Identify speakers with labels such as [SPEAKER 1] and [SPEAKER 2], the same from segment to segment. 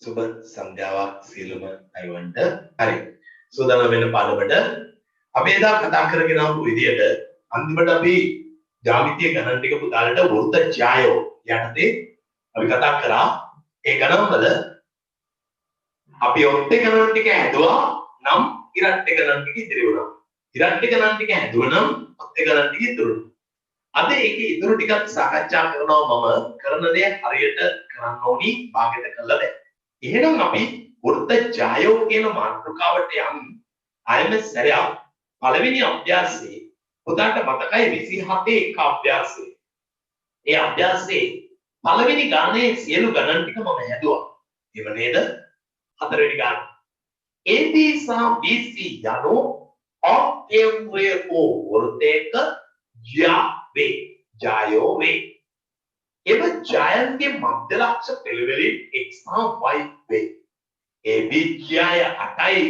[SPEAKER 1] සුබ සන්ධ්‍යාවක් සියලුම අයවන්ට. හරි. සූදානම් වෙන්න පාඩමට. අපි එදා කතා කරගෙන ආපු විදිහට අන්තිමට අපි ජ්‍යාමිතිය ගණන් ටික පුතාලට වෘත්ත ඡායෝ යටතේ අපි කතා කරා. ඒ ගණන්වල අපි ඔත්තේ ගණන් ටික හැදුවා නම් ඉරට්ටේ ගණන් ටික ඉතිරි වුණා. ඉරට්ටේ ගණන් ටික හැදුවනම් ඔත්තේ ගණන් ටික ඉතුරු වුණා. අද ඒකේ ඉතුරු ටිකක් සාකච්ඡා කරනවා මම කරන දේ හරියට කරන්න ඕනි භාගයට කළා දැන්. එහෙනම් අපි වෘත්ත ඡායෝ කියන මාතෘකාවට යමු. ආයම සැරයක් පළවෙනි අභ්‍යාසයේ පුතාට මතකයි 27 එක අභ්‍යාසය. ඒ අභ්‍යාසයේ පළවෙනි ගණනේ සියලු ගණන් ටික මම හැදුවා. එහෙම නේද? හතරවෙනි ගණන. AB සහ BC යනෝ ඔක්කේම්වේ වෘත්තයක වේ ජායෝ වේ. එම ජයන්ගේ මධ්‍ය ලක්ෂ පෙළවලින් x සහ y වේ. AB ජය 8යි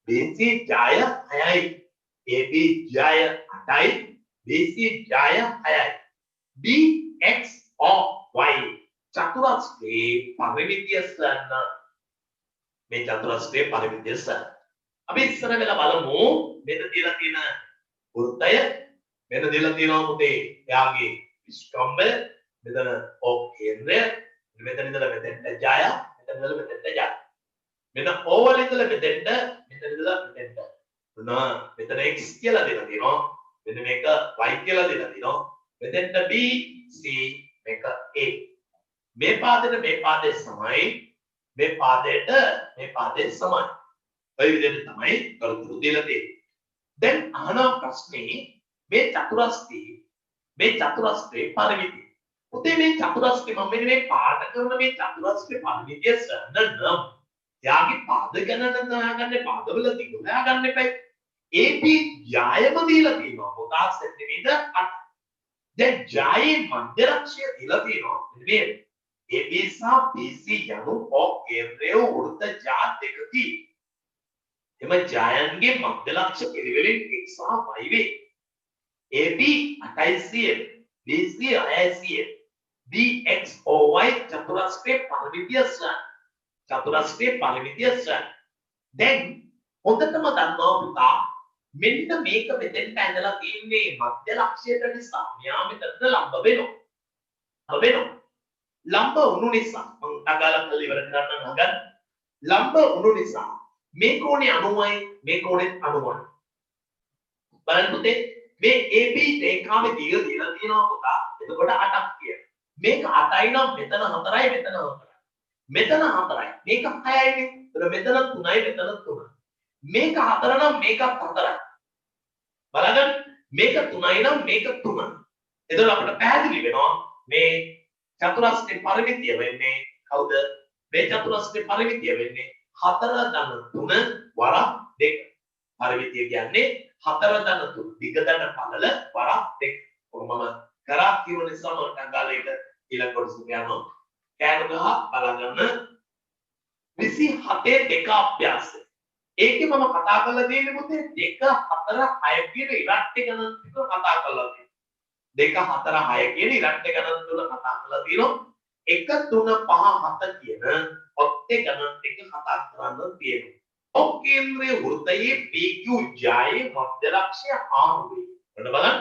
[SPEAKER 1] BC ජය 6යි. AB ජය 8යි BC ජය 6යි. dx of y චතුරස්‍රයේ පරිමිතිය සන්න. මේ චතුරස්‍රයේ පරිමිතිය සන්න. අපි ඉස්සර වෙලා බලමු මෙතන දීලා තියෙන වෘත්තය මෙන්න දීලා තියෙනවා පුතේ එයාගේ ස්කම්බ මෙතන ඕ කේන්ද්‍රය මෙතන ඉඳලා මෙතෙන්ට ජය මෙතන ඉඳලා මෙතෙන්ට ජය මෙන්න ඕවල ඉඳලා මෙතෙන්ට මෙතන ඉඳලා මෙතෙන්ට මොනවා මෙතන x කියලා දෙලා තියෙනවා මෙන්න මේක y කියලා දෙලා තියෙනවා මෙතෙන්ට b c මේක a මේ පාදයේ සමයි මේ පාදයේ සමයි ඔය විදිහට තමයි කරුණු දෙලා තියෙන්නේ දැන් අහන ප්‍රශ්නේ මේ චතුරස්‍රයේ පරිමිතිය. පුතේ මේ චතුරස්‍රය මම මේ පාඩ කරන මේ චතුරස්‍රයේ පරිමිතිය සඳ නම් යාගේ පාද ගණන හොයාගන්න පාදවල දිග හොයාගන්න එපා. AB යායම දීලා තියෙනවා පුතා සෙන්ටිමීටර් 8. දැන් යායේ මධ්‍ය ලක්ෂය දීලා තියෙනවා. මේ AB සහ BC යනු ඔක් කේන්ද්‍රය වෘත්ත ජා දෙකකි. එම යායන්ගේ මධ්‍ය ලක්ෂ පිළිවෙලින් x සහ y වේ. AB 8 cm, BC 6 cm, dx OY චතුරස්‍රයේ පරිමිතිය සන්. දැන් හොඳටම දන්නවා පුතා මෙන්න මේක මෙතෙන්ට ඇඳලා තියෙන්නේ මධ්‍ය ලක්ෂයට නිසා මෙයා මෙතන ලම්බ වෙනවා. ලම්බ වුණු නිසා මම අගාලා කළ ඉවර කරන්න නගන්න. ලම්බ වුණු නිසා මේ කෝණේ 90යි මේ කෝණෙත් 90යි. බලන්න පුතේ මේ AB රේඛාවේ දීලා තියෙනවා පුතා. එතකොට 8ක් කියන. මේක 8යි නම් මෙතන 4යි මෙතන 4යි. මෙතන 4යි. මේක 6යිනේ. එතකොට මෙතන 3යි මෙතන 3යි. මේක 4 නම් මේකත් 4යි. බලන්න මේක 3යි නම් මේක 3යි. එතකොට අපිට පැහැදිලි වෙනවා මේ චතුරස්‍රයේ පරිමිතිය වෙන්නේ කවුද? මේ චතුරස්‍රයේ පරිමිතිය වෙන්නේ 4-3 වරක් 2. පරිමිතිය කියන්නේ 4-3 දිග දන පළල වරක් 2. කොහොමම කරා කියන නිසා මම අංගාලේට ඊළඟ කොටසට යනවා. කෑම ගහ බලගන්න 27 දෙක අභ්‍යාසය. ඒකේ මම කතා කරලා තියෙන්නේ පුතේ 2 4 6 කියන ඉරට්ටේ ගණන් ටික කතා කරලා තියෙනවා. 2 4 6 කියන ඉරට්ටේ ගණන් තුන කතා කරලා තියෙනවා. 1 3 5 7 කියන ඔත්තේ ගණන් ටික කතා කරන්න තියෙනවා. ඔක් කේන්ද්‍රයේ වෘත්තයේ PQ ජායේ මධ්‍ය ලක්ෂ්‍ය R වේ. ඔන්න බලන්න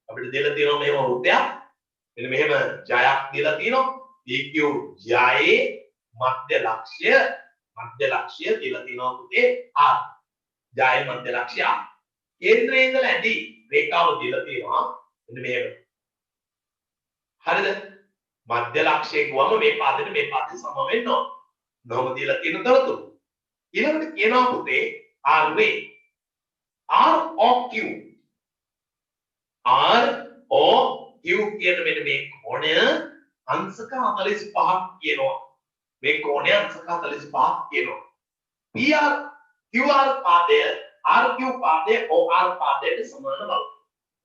[SPEAKER 1] අපිට දෙලා තියෙනවා මෙහෙම වෘත්තයක්. මෙන්න මෙහෙම ජයක් දීලා තියෙනවා. PQ ජායේ මධ්‍ය ලක්ෂ්‍ය දීලා තියෙනවා පුතේ R. ජායේ මධ්‍ය ලක්ෂ්‍ය R. කේන්ද්‍රයේ ඉඳලා ඇදී රේඛාව දීලා තියෙනවා. මෙන්න මෙහෙම. හරිද? මධ්‍ය ලක්ෂ්‍යයේ ගුවම මේ පාදෙට සම වෙන්න ඕන. නෝම දීලා තියෙන තොරතුරු. ඊළඟට කියනවා පුතේ R වේ. ROQ කියන මෙන්න මේ කෝණය අංශක 45ක් කියනවා. මේ කෝණය අංශක 45ක් කියනවා. QR පාදය RQ පාදය OR පාදයට සමාන බව.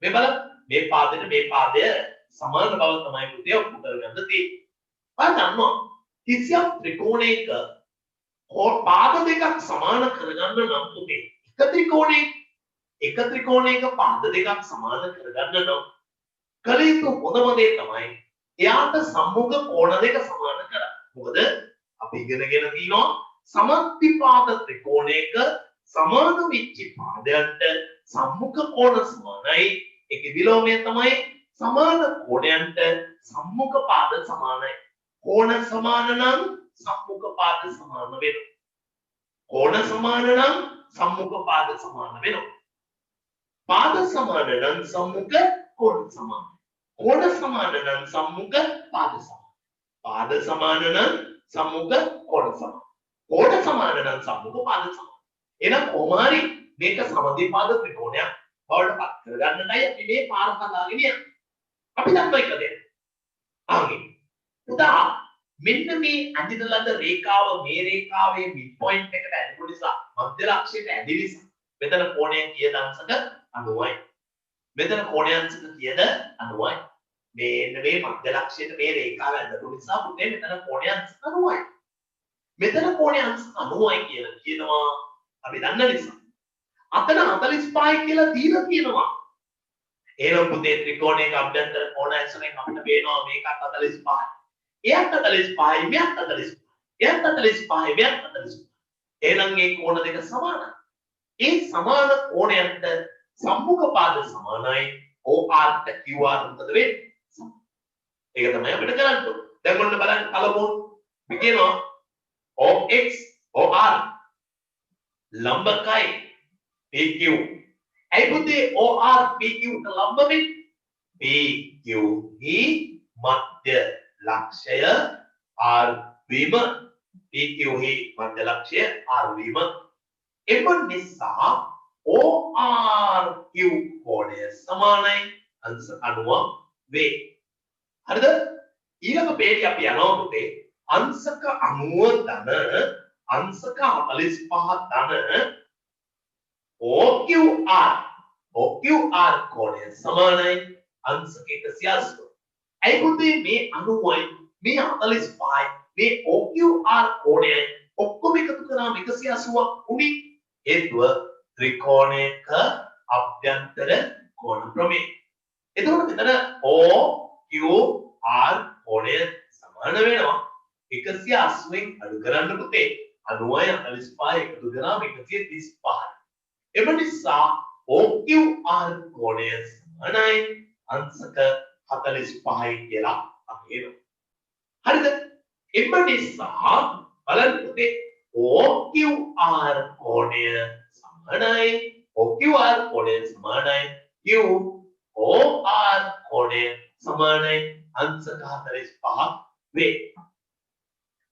[SPEAKER 1] මේ බලන්න මේ පාදය සමාන බව තමයි පුතේ ඔප්පු කරගන්න තියෙන්නේ. බලන්න කිසියම් ත්‍රිකෝණයක පාද දෙකක් සමාන කරගන්න නම් පුතේ එක ත්‍රිකෝණයක පාද දෙකක් සමාන කරගන්න නම් කල යුතු හොඳම දේ තමයි එයාට සම්මුඛ කෝණ දෙක සමාන කරන්න. මොකද අපි ඉගෙනගෙන තිනවා සමත්විපාද ත්‍රිකෝණයක සමාන වෙච්ච පාදයන්ට සම්මුඛ කෝණ සමානයි. ඒකේ විලෝමය තමයි සමාන කෝණයන්ට සම්මුඛ පාද සමානයි. කෝණ සමාන නම් සම්මුඛ පාද සමාන වෙනවා. කෝණ සමාන නම් සම්මුඛ පාද සමාන වෙනවා. පාද සමාන නම් සම්මුඛ කෝණ සමාන. කෝණ සමාන නම් සම්මුඛ පාද සමාන. පාද සමාන නම් සම්මුඛ කෝණ සමාන. කෝණ සමාන නම් සම්මුඛ පාද සමාන. එහෙනම් කොමාරි මේක සමද්විපාද ත්‍රිකෝණයක් බවට පත් කරගන්නටයි අපි මේ පාර හදාගෙන යන්නේ. අපි දන්න එක දෙයක්. ආගේ. උදා මෙන්න මේ අඳින ලද රේඛාව මේ රේඛාවේ මිඩ් පොයින්ට් එකට ඇදපු නිසා මධ්‍ය ලක්ෂයට ඇදි නිසා මෙතන කෝණය කීයද අංශක 90යි. මෙතන කෝණය අංශක කීයද 90යි. මේන්න මේ මධ්‍ය ලක්ෂයට මේ රේඛාව ඇදපු නිසා පුතේ මෙතන කෝණය අංශක 90යි. මෙතන කෝණය අංශක 90යි කියලා කියනවා අපි දන්න නිසා. අතන 45යි කියලා දීලා තියෙනවා. එහෙනම් පුතේ ත්‍රිකෝණයක අභ්‍යන්තර කෝණ ඇසුරෙන් අපිට පේනවා මේකත් 45යි. එයත් 45යි මෙයත් 45යි. එයත් 45යි මෙයත් 45යි. එහෙනම් මේ කෝණ දෙක සමානයි. ඒ සමාන කෝණයන්ට සම්මුඛ පාද සමානයි. OR ට QR මොකද වෙන්නේ? ඒක තමයි අපිට කරන්න ඕනේ. දැන් ඔන්න බලන්න පළමුව අපි කියනවා OX OR ලම්බකයි PQ. ඇයි පුතේ OR PQ ට ලම්බ වෙන්නේ? PQ හි මධ්‍ය ලක්ෂය R වීම. PQ හි මධ්‍ය ලක්ෂය R වීම. එම නිසා ORQ කෝණය සමානයි අංශ 90 වේ. හරිද? ඊළඟ පේජය අපි යනවා පුතේ අංශක 90 ධන අංශක 45 ධන OQR කෝණය සමානයි අංශක 180. ඇයි පුතේ මේ 90යි මේ 45යි මේ OQR කෝණයයි ඔක්කොම එකතු කරාම 180ක් උනේ. හේතුව ත්‍රිකෝණයක අභ්‍යන්තර කෝණ ප්‍රමේය. එතකොට මෙතන OQR කෝණය සමාන වෙනවා 180න් අඩු කරන්න පුතේ 90යි 45යි එකතු කරාම 135යි. එම නිසා OQR කෝණය සමානයි අංශක 45යි කියලා අපි කියනවා. හරිද? එම නිසා බලන්න පුතේ OQR කෝණය සමානයි OQR කෝණය සමානයි QOR කෝණය සමානයි අංශක 45 වේ.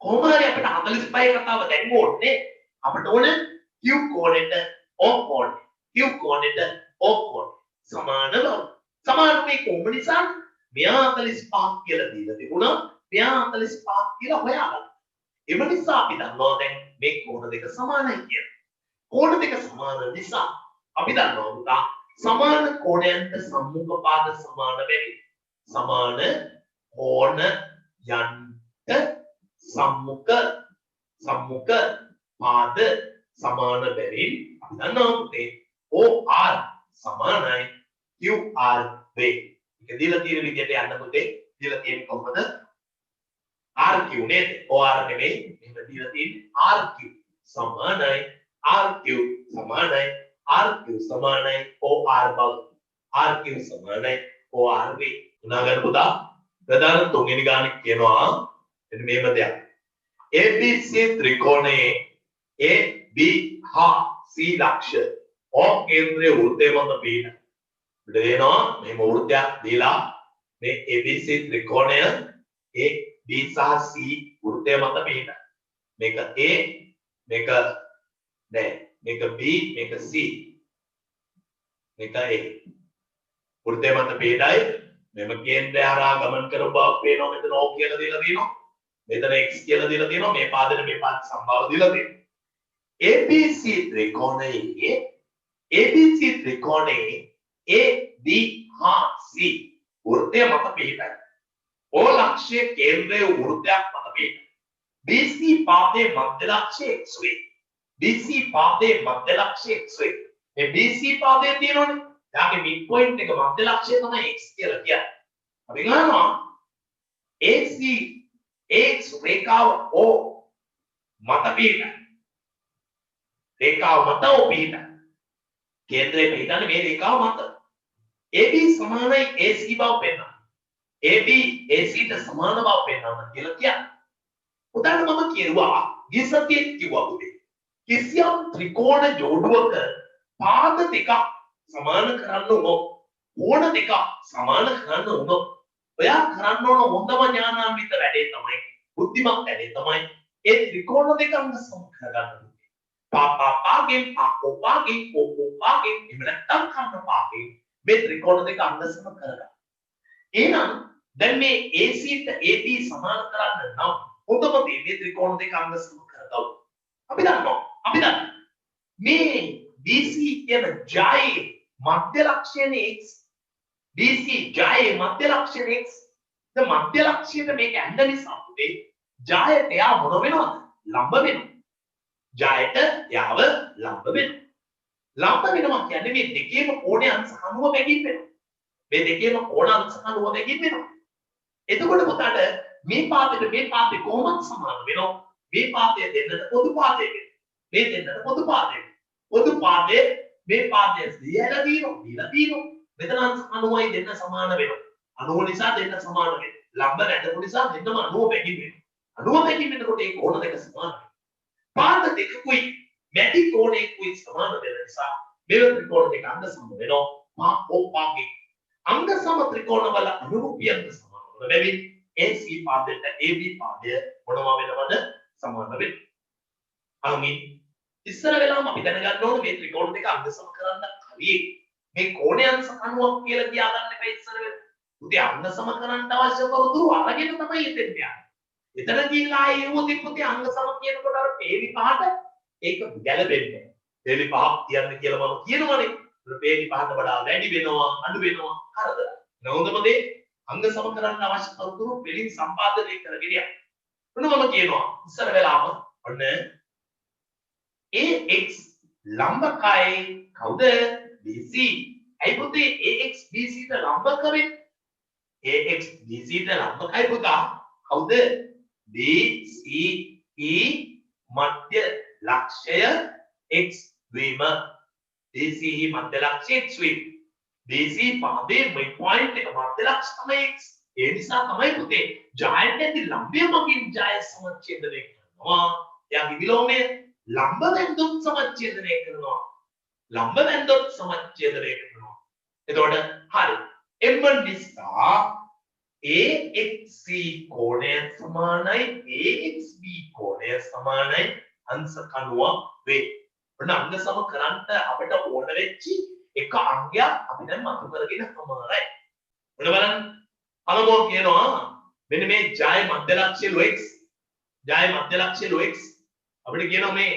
[SPEAKER 1] කොහොම හරි අපිට 45 කතාව දැන් ඕනේ. අපිට ඕන Q කෝණයට O කෝණය Q කෝණයට O කෝණය සමාන බව. සමාන මේ කොහොම නිසා මෙයා 45 කියලා දීලා තිබුණා. මෙයා 45 කියලා හොයාගන්න. එම නිසා අපි දන්නවා දැන් මේ කෝණ දෙක සමානයි කියලා. කෝණ දෙක සමාන නිසා අපි දන්නවා පුතා සමාන කෝණයන්ට සම්මුඛ පාද සමාන වෙයි. සමාන කෝණ යන්ට සම්මුඛ පාද සමාන බැවින් අපි දන්නවා පුතේ OR සමානයි QR වේ. ඒක දීලා තියෙන විදිහට යන්න පුතේ. දීලා තියෙන්නේ කොහොමද? RQ නේද? OR නෙමෙයි. එහෙම දීලා තියෙන්නේ RQ සමානයි RQ සමානයි RQ සමානයි OR බව. RQ සමානයි OR වේ. උනා ගන්න පුතා. ප්‍රධාන තුන්වෙනි ගාන කියනවා මෙන්න මේම දෙයක්. ABC ත්‍රිකෝණයේ AB හා C ලක්ෂ O කේන්ද්‍රයේ වෘත්තය මත පිහිටා. අපිට දෙනවා මේ වෘත්තයක් දීලා මේ ABC ත්‍රිකෝණය A B සහ C වෘත්තය මත පිහිටා. මේක A මේක මේක B මේක C මේක A වෘත්තය මත පිහිටයි. මෙම කේන්ද්‍රය හරහා ගමන් කරන බව පේනවා. මෙතන O කියලා දීලා තියෙනවා. මෙතන x කියලා දීලා තියෙනවා. මේ පාදෙට මේ පාද සම්බාව දීලා තියෙනවා. ABC ත්‍රිකෝණයේ A B හා C වෘත්තය මත පිහිටයි. O ලක්ෂයේ කේන්ද්‍රයේ වෘත්තයක් මත පිහිටයි. BC පාදයේ මධ්‍ය ලක්ෂය x වේ. BC පාදයේ මධ්‍ය ලක්ෂය x වේ. මේ BC පාදයේ තියෙනවනේ. යාගේ මිඩ් පොයින්ට් එක මධ්‍ය ලක්ෂය තමයි x කියලා කියන්නේ. අපි ගන්නවා AC X රේඛාව O මත පිහිටයි. රේඛාව මත ඔහු පිහිටයි. කේන්ද්‍රයේ පිහිටන්නේ මේ රේඛාව මත. AB සමානයි AC බව පෙන්වනවා. AB AC ට සමාන බව පෙන්වනවා කියලා කියන්නේ. උදාහරණ මම කියුවා ගිසතියේ කිව්වා පුතේ. කිසියම් ත්‍රිකෝණ ජෝඩුවක පාද දෙකක් සමාන කරන්න උනොත් කෝණ දෙකක් සමාන කරන්න උනොත් ඔයා කරන්න ඕන හොඳම ඥානාන්විත වැඩේ තමයි බුද්ධිමත් වැඩේ තමයි ඒ ත්‍රිකෝණ දෙක අංග සම කරගන්න. පාගෙන් පාගෙන් එහෙම නැත්නම් කන්න පාගෙන් මේ ත්‍රිකෝණ දෙක අංග සම කරගන්න. එහෙනම් දැන් මේ AC ට AB සමාන කරන්න නම් හොඳම දේ මේ ත්‍රිකෝණ දෙක අංග සම කරගන්න. අපි දන්නවා මේ BC කියන ජායේ මධ්‍ය ලක්ෂණය x BC ජායේ මධ්‍ය ලක්ෂණය x ද මධ්‍ය ලක්ෂණයට මේක ඇඳ නිසා පුතේ ජායට යා මොන වෙනවද ලම්බ වෙනවා. ජායට යාව ලම්බ වෙනවා. ලම්බ වෙනවා කියන්නේ මේ දෙකේම කෝණය අංශ 90 බැගින් වෙනවා. මේ දෙකේම කෝණ අංශ 90 බැගින් වෙනවා. එතකොට පුතාට මේ පාදේ කොහොමද සමාන වෙනවා? මේ පාදයේ දෙන්නට පොදු පාදයක. මේ දෙන්නට පොදු පාදයක. පොදු පාදයේ මේ පාදයේ දීලා තියෙනවා. මෙතන අංශ 90යි දෙන්න සමාන වෙනවා. 90 නිසා දෙන්න සමාන වෙනවා. ලම්බ නැටපු නිසා දෙන්නම 90 බැගින් වෙනවා. 90 බැගින් වෙනකොට මේ කෝණ දෙක සමාන වෙනවා. පාද දෙකකුයි මැටි කෝණයකුයි සමාන වෙන නිසා මේ ත්‍රිකෝණ දෙක අංග සම වෙනවා. පාගේ අංග සම ත්‍රිකෝණ වල අනුරූපී අංග සමාන වෙන බැවින් AC පාදයට AB පාදය මොනවා වෙනවද සමාන වෙනවා. අමින් ඉස්සර වෙලාවම අපි දැනගන්න ඕනේ මේ ත්‍රිකෝණ දෙක අංග සම කරන්න කලින් මේ කෝණය අංශ 90ක් කියලා කියාගන්න එපා ඉස්සර වෙලාව. උදේ අංග සම කරන්න අවශ්‍ය තොරතුරු අරගෙන තමයි එතෙන් යන්නේ. එතන ගිහිල්ලා ආයෙත් පුතේ අංග සම කියනකොට අර පේලි පහට ඒක ගැලපෙන්නේ නැහැ. පේලි පහක් කියන්න කියලා මම කියනවනේ. ඒ පේලි පහට වඩා වැඩි වෙනවා අඩු වෙනවා හරිද? නෝදම දේ අංග සම කරන්න අවශ්‍ය තොරතුරු පිළින් සම්පාදනය කරගෙන යන්න. ඔන්න මම කියනවා ඉස්සර වෙලාවම ඔන්න AX ලම්බකයි කවුද? BC. ඇයි පුතේ AX BC ට ලම්බක වෙන්නේ? AX BC ට ලම්බකයි පුතා. කවුද? BCE මධ්‍ය ලක්ෂය x වීම. BCE මධ්‍ය ලක්ෂය x වීම. BC පාදයේ මේ පොයින්ට් එක මධ්‍ය ලක්ෂ තමයි x. ඒ නිසා තමයි පුතේ ජයන්ට් ඇති ලම්බය මගින් ජය සමච්ඡේදනය කරනවා. එයාගේ විලෝමය ලම්බ වැන්දොත් සමච්ඡේදනය කරනවා. ලම්බ වැන්දොත් සමච්ඡේදනය කරනවා. එතකොට හරි. m නිසා AXC කෝණය සමානයි AXB කෝණය සමානයි අංශ 90 වේ. ඔන්න අංග සම කරන්න අපිට ඕන වෙච්චි එක අංගයක් අපි දැන් මතු කරගෙන සමානයි. ඔන්න බලන්න. අලගෝ කියනවා මෙන්න මේ ජය මධ්‍ය ලක්ෂ්‍ය x ජය මධ්‍ය ලක්ෂ්‍ය x අපිට කියනවා මේ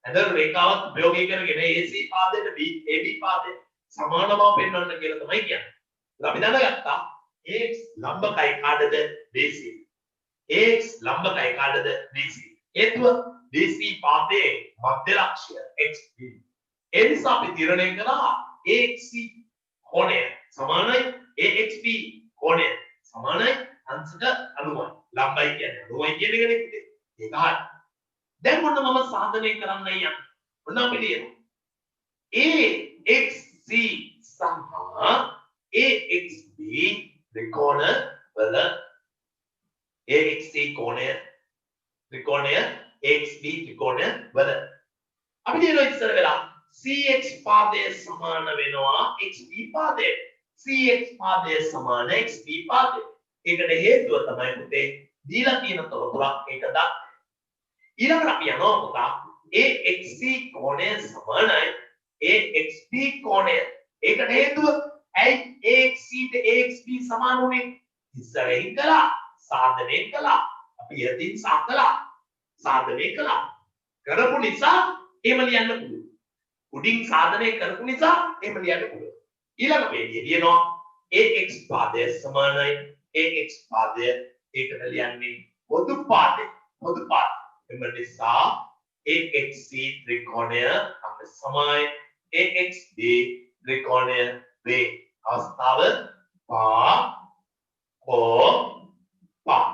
[SPEAKER 1] ඇදර රේඛාවක් ප්‍රයෝගය කරගෙන AC පාදයට AB පාදයට සමාන බව පෙන්වන්න කියලා තමයි කියන්නේ. අපි දැනගත්තා AX ලම්බකයි කාටද BC. AX ලම්බකයි කාටද BC. හේතුව BC පාදයේ මධ්‍ය ලක්ෂ්‍ය XB. ඒ නිසා අපි තීරණය කළා AXC කෝණය සමානයි AXB කෝණය සමානයි අංශක 90යි. ලම්බයි කියන්නේ 90යි කියන එකනේ පුතේ. ඒක හරි. දැන් මොන්න මම සාධනය කරන්න යන්නේ. මොන්න අපි ලියනවා. AXC සහ AXB ත්‍රිකෝණ වල AXC කෝණය ත්‍රිකෝණය AXB ත්‍රිකෝණය වල අපි ලියනවා ඉස්සර වෙලා CX පාදය සමාන වෙනවා XB පාදය. CX පාදය සමාන XB පාදය. ඒකට හේතුව තමයි පුතේ දීලා තියෙන තොරතුරක් ඒක දක්වන. ඊළඟට අපි යනවා පුතා AXC කෝණය සමානයි AXB කෝණය. ඒකට හේතුව ඇයි AXC ට AXB සමාන වුනේ? ඉස්සරහින් කළා සාධනය කළා. අපි යටින් සාධනය කළා. කරපු නිසා එහෙම ලියන්න පුළුවන්. උඩින් සාධනය කරපු නිසා එහෙම ලියන්න පුළුවන්. ඊළඟ පේජිය ලියනවා AX පාදය සමානයි AX පාදය. ඒකට ලියන්නේ පොදු පාදය. එම නිසා AXC ත්‍රිකෝණය අංග සමයි AXB ත්‍රිකෝණය වේ. අවස්ථාව පා කෝ පා.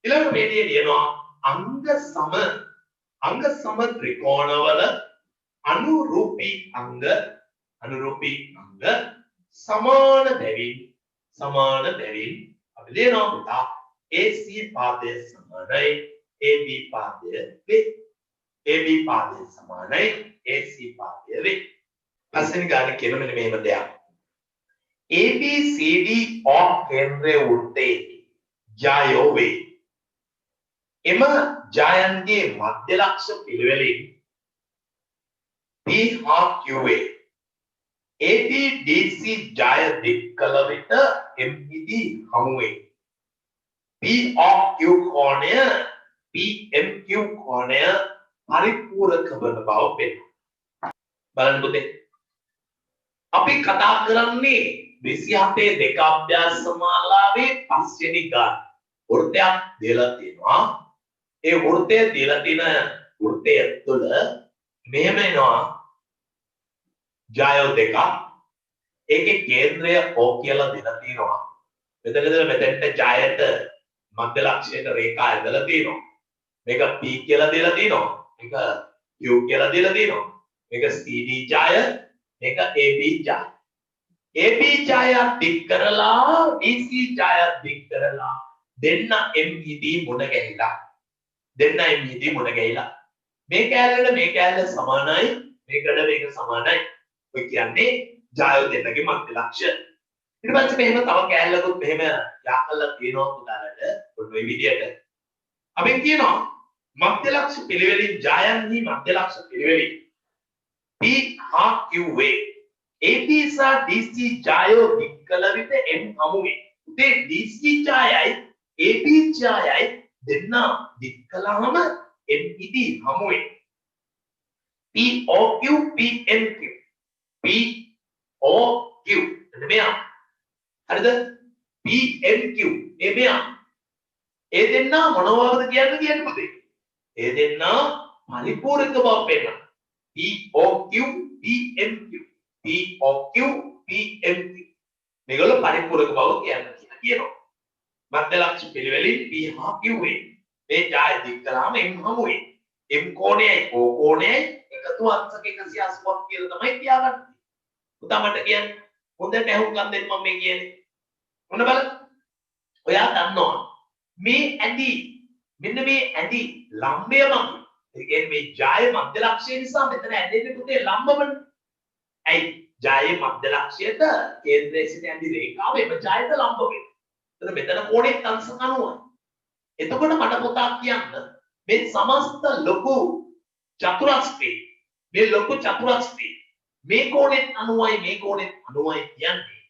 [SPEAKER 1] ඊළඟ පේජිය ලියනවා අංග සම අංග සම ත්‍රිකෝණවල අනුරූපී අංග සමාන බැවින් අපි ලියනවා පුතා AC පාදය සමානයි AB පාදය වේ. AB පාදය සමානයි AC පාදය වේ. පස්වෙනි ගානේ කියන මෙන්න මේව දෙයක්. ABCD ඔ කේන්ද්‍රයේ වෘත්තයේ ජයෝ වේ. එම ජයන්ගේ මධ්‍ය ලක්ෂ පිළිවෙලින් P හා Q වේ. ABDC ජය දික් කළ විට MPD හමු වේ. PQ කෝණය PMQ කෝණය පරිපූර්ණක වන බව පෙනෙනවා. බලන්න පුතේ. අපි කතා කරන්නේ 27 දෙක අභ්‍යාස මාලාවේ පස්වෙනි ගාන. වෘත්තයක් දීලා තියෙනවා. ඒ වෘත්තය දීලා තියෙන වෘත්තය තුළ මෙහෙම එනවා ජයෝ දෙකක්. ඒකේ කේන්ද්‍රය O කියලා දෙලා තියෙනවා. මෙතනට ජයට මධ්‍ය ලක්ෂයට රේඛා ඇදලා තියෙනවා. මේක P කියලා දෙලා තියෙනවා. මේක Q කියලා දෙලා තියෙනවා. මේක CD ජය, මේක AB ජය. AB ජය දික් කරලා DC ජය දික් කරලා දෙන්න MED මුණ ගැහිලා. මේ කැලේට මේ කැලේ සමානයි, මේකට මේක සමානයි. ඔය කියන්නේ ජයෝ දෙන්නගේ මධ්‍ය ලක්ෂ. ඊට පස්සේ මෙහෙම තව කැලලකුත් මෙහෙම යාකලා තියෙනවා පුතාලට. ඔන්න ඔය විදියට. අපි කියනවා මධ්‍ය ලක්ෂ පිළිවෙලින් ජයන්හි මධ්‍ය ලක්ෂ පිළිවෙලින් P හා Q වේ. AB සහ DC ජයෝ දික් කළ විට M හමු වේ. උතේ DC ජයයි AB ජයයි දෙන්න දික් කළාම MPD හමු වේ. POQ PNQ POQ එතන මෙයා හරිද? PNQ ඒ මෙයා ඒ දෙන්න මොනවද කියන්න පුතේ? ඒ දෙන්න පරිපූර්ණක බව පෙන්නන. POQ PNQ POQ PNQ මේගොල්ලෝ පරිපූර්ණක බව කියනවා. මධ්‍ය ලක්ෂ පිළිවෙලින් P හා Q වේ. මේ ජය දික් කළාම M හමු වේ. M කෝණයයි O කෝණයයි එකතු අංශක 180ක් කියලා තමයි තියාගන්නේ. පුතා මට කියන්නේ හොඳට අහුම්කම් දෙන්න මම මේ කියන්නේ. මොන බලන්න. ඔයා දන්නවා මේ ඇඳි මෙන්න මේ ඇඳි ලම්බය මම. ඒ කියන්නේ මේ ජය මධ්‍ය ලක්ෂය නිසා මෙතන ඇඳෙන්නේ පුතේ ලම්බවනේ. ඇයි? ජයේ මධ්‍ය ලක්ෂයට කේන්ද්‍රයේ සිට ඇඳි රේඛාව එම ජයට ලම්බ වෙනවා. එතන මෙතන කෝණේ අංශ 90යි. එතකොට මට පුතා කියන්න මේ සමස්ත ලොකු චතුරස්‍රේ මේ කෝණෙත් 90යි මේ කෝණෙත් 90යි කියන්නේ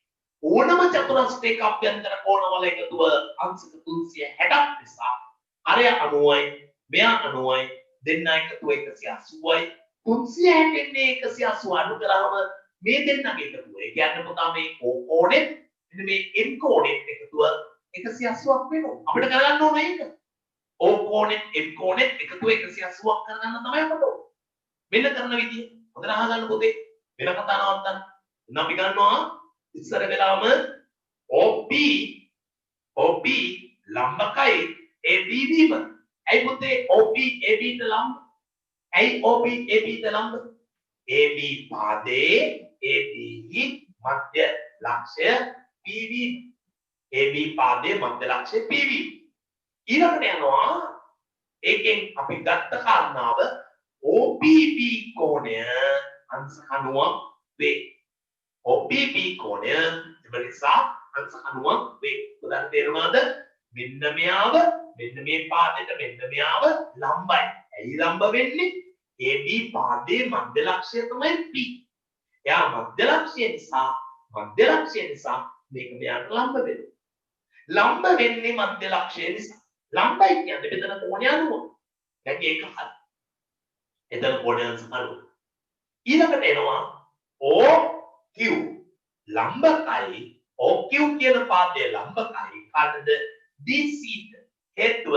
[SPEAKER 1] ඕනම චතුරස්‍රයක අභ්‍යන්තර කෝණවල එකතුව අංශක 360ක් නිසා අරය 90යි මෙයා 90යි දෙන්න එකතුව 180යි 360 180 අඩු කරාම මේ දෙන්නගේ එකතුව ඒ කියන්නේ පුතා මේ O කෝණෙත් මෙන්න මේ M කෝණෙත් එකතුව 180ක් වෙනවා අපිට කරගන්න ඕනේ ඒක O කෝණෙත් M කෝණෙත් එකතුව 180ක් කරගන්න තමයි අපට ඕනේ මෙන්න කරන විදිය හොඳට අහගන්න පුතේ වෙන කතා නවත්තන්න දැන් අපි ගන්නවා ඉස්සර වෙලාම OP ලම්බකයි AB වීම ඇයි පුතේ OP AB ට ලම්බ ඇයි OP AB ට ලම්බ AB පාදේ AB මධ්‍ය ලක්ෂය PV AB පාදේ මධ්‍ය ලක්ෂය PV ඊළඟට යනවා ඒකෙන් අපි ගත්ත කාරණාව OPP කෝණය අංශ 90ක් වේ OPP කෝණය එමනිසා අංශ 90ක් වේ උදාහරණ තේරුණාද මෙන්න මෙයාව මෙන්න මේ පාදයට මෙන්න මෙයාව ලම්බයි ඇයි ලම්බ වෙන්නේ AB පාදේ මධ්‍ය ලක්ෂය තමයි P එයා මධ්‍ය ලක්ෂය නිසා මේක මෙයාට ලම්බ වෙනවා ලම්බ වෙන්නේ මධ්‍ය ලක්ෂය නිසා ලම්බයි කියන්නේ මෙතන කෝණය 90 දැන් ඒක හරි එතන කෝණය 90 ඊළඟට එනවා OQ ලම්බකයි OQ කියන පාදයේ ලම්බකයි කාටද DC හේතුව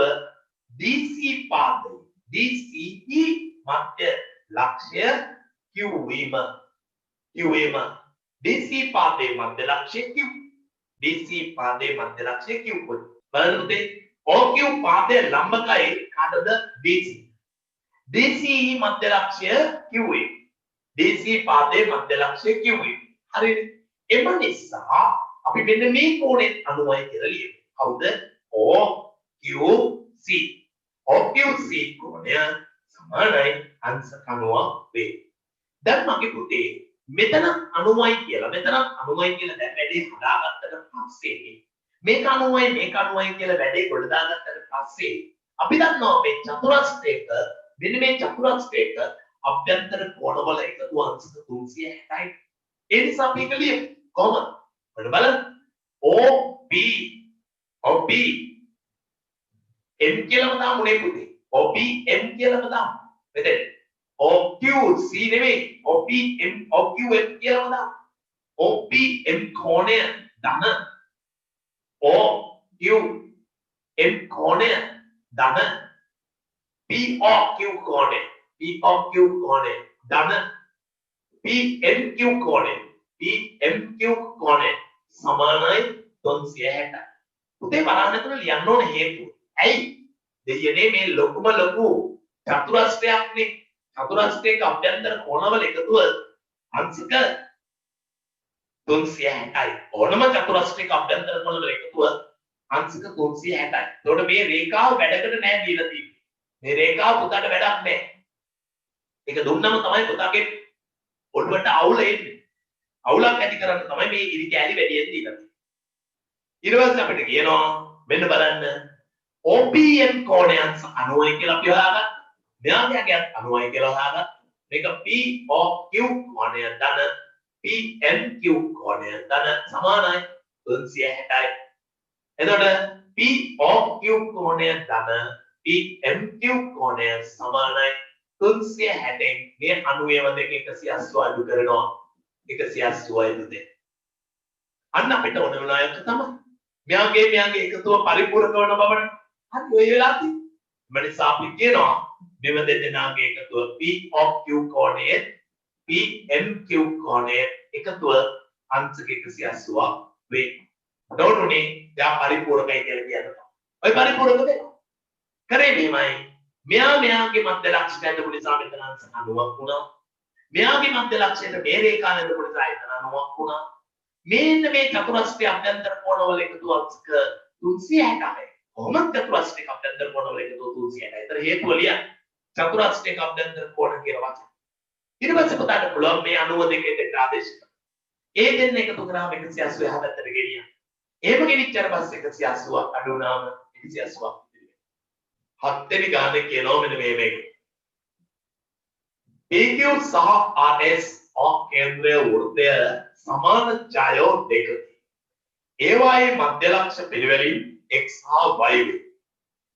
[SPEAKER 1] DC පාදයේ DCE මධ්‍ය ලක්ෂය Q වීම DC පාදයේ මධ්‍ය ලක්ෂය Q DC පාදයේ මධ්‍ය ලක්ෂය Q බලන්න OQ පාදයේ ලම්බකයි කාටද DC DC මධ්‍ය ලක්ෂය කිව්වේ. DC පාදයේ මධ්‍ය ලක්ෂය කිව්වේ. හරිද? එම නිසා අපි මෙන්න මේ කෝණෙත් අනුවයි කියලා ලියමු. කවුද? OQC. OQC කෝණය සමානයි අංශ 90 වේ. දැන් මගේ පුතේ මෙතන 90යි කියලා දැන් වැඩේ හදාගත්තට පස්සේ මේක 90යි කියලා වැඩේ ගොඩ දාගත්තට පස්සේ අපි දන්නවා මේ චතුරස්‍රයක මෙන්න මේ චතුරස්‍රයක අභ්‍යන්තර කෝණවල එකතු අංශක 360යි. ඒ නිසා අපි ඒක ලියමු. කොහොමද? බලන්න. OP M කියලාම දාමු නේ පුතේ. OP M කියලාම දාමු. මෙතන OQC නෙමෙයි OPM OQM කියලාම දාමු. OPM කෝණය ධන OQM කෝණය ධන POQ කෝණය ධන PMQ කෝණය සමානයි 360යි. පුතේ බලන්න තුන ලියන්න ඕන හේතුව. ඇයි? දෙයනේ මේ ලොකුම ලොකු චතුරස්‍රයක්නේ. චතුරස්‍රයක අභ්‍යන්තර කෝණවල එකතුව අංශක 360යි. ඕනම චතුරස්‍රයක අභ්‍යන්තර කෝණවල එකතුව අංශක 360යි. එතකොට මේ රේඛාව වැඩකට නැහැ දීලා තියෙන්නේ. මේ රේඛාව පුතාට වැඩක් නැහැ. ඒක දුන්නම තමයි පුතාගේ ඔළුවට අවුල එන්නේ. අවුලක් ඇති කරන්න තමයි මේ ඉරි කැලි වැඩියෙන් දීලා තියෙන්නේ. ඊට පස්සේ අපිට කියනවා මෙන්න බලන්න OPM කෝණය අංශ 90යි කියලා අපි හොයාගත්තා. මෙයාගේ 90යි කියලා හොයාගත්තා. මේක POQ කෝණය ධන PMQ කෝණය ධන සමානයි 360යි. එතකොට POQ කෝණය ධන PMQ කෝණය සමානයි 360න් මේ 90 දෙක 180 අඩු කරනවා 180යි දුන්නේ. අන්න අපිට ඕන වෙන අයක තමයි. මෙයාගේ එකතුව පරිපූර්ණ කරන බවට හරි ඔය වෙලාවදී මනිසා අපි කියනවා මෙව දෙදෙනාගේ එකතුව POQ කෝණයේ PMQ කෝණයේ එකතුව අංශක 180ක් වේ. දොඩුනේ යා පරිපූර්ණයි කියලා කියනවා. ඔය පරිපූර්ණ වෙනවා. කරේ මෙහෙමයි. මෙයාගේ මධ්‍ය ලක්ෂයට ඇඳපු නිසා මෙතන අංශ 90ක් වුණා. මෙයාගේ මධ්‍ය ලක්ෂයට මේ රේඛාව ඇඳපු නිසා එතන 90ක් වුණා. මේන්න මේ චතුරස්‍රයේ අභ්‍යන්තර කෝණවල එකතු අංශක 360යි. කොහොමද චතුරස්‍රයේ අභ්‍යන්තර කෝණවල එකතු 360යි? ඒතර හේතුව ලියන්න. චතුරස්‍රයේ අභ්‍යන්තර කෝණ කියලා වචන. ඊට පස්සේ පුතාට පුළුවන් මේ 92 දෙක ආදේශ කරන්න. ඒ දෙන්න එකතු කරාම 180 හැබැත්තට ගෙනියන්න. එහෙම ගෙනිච්චාට පස්සේ 180ක් අඩු වුණාම 180ක් ඉතිරි වෙනවා. හත්වෙනි ගානේ කියනවා මෙන්න මේක. PQ සහ RS කේන්ද්‍රය වෘත්තය සමාන ඡායෝ දෙකකි. ඒවායේ මධ්‍ය ලක්ෂ පිළිවෙලින් x හා y වේ.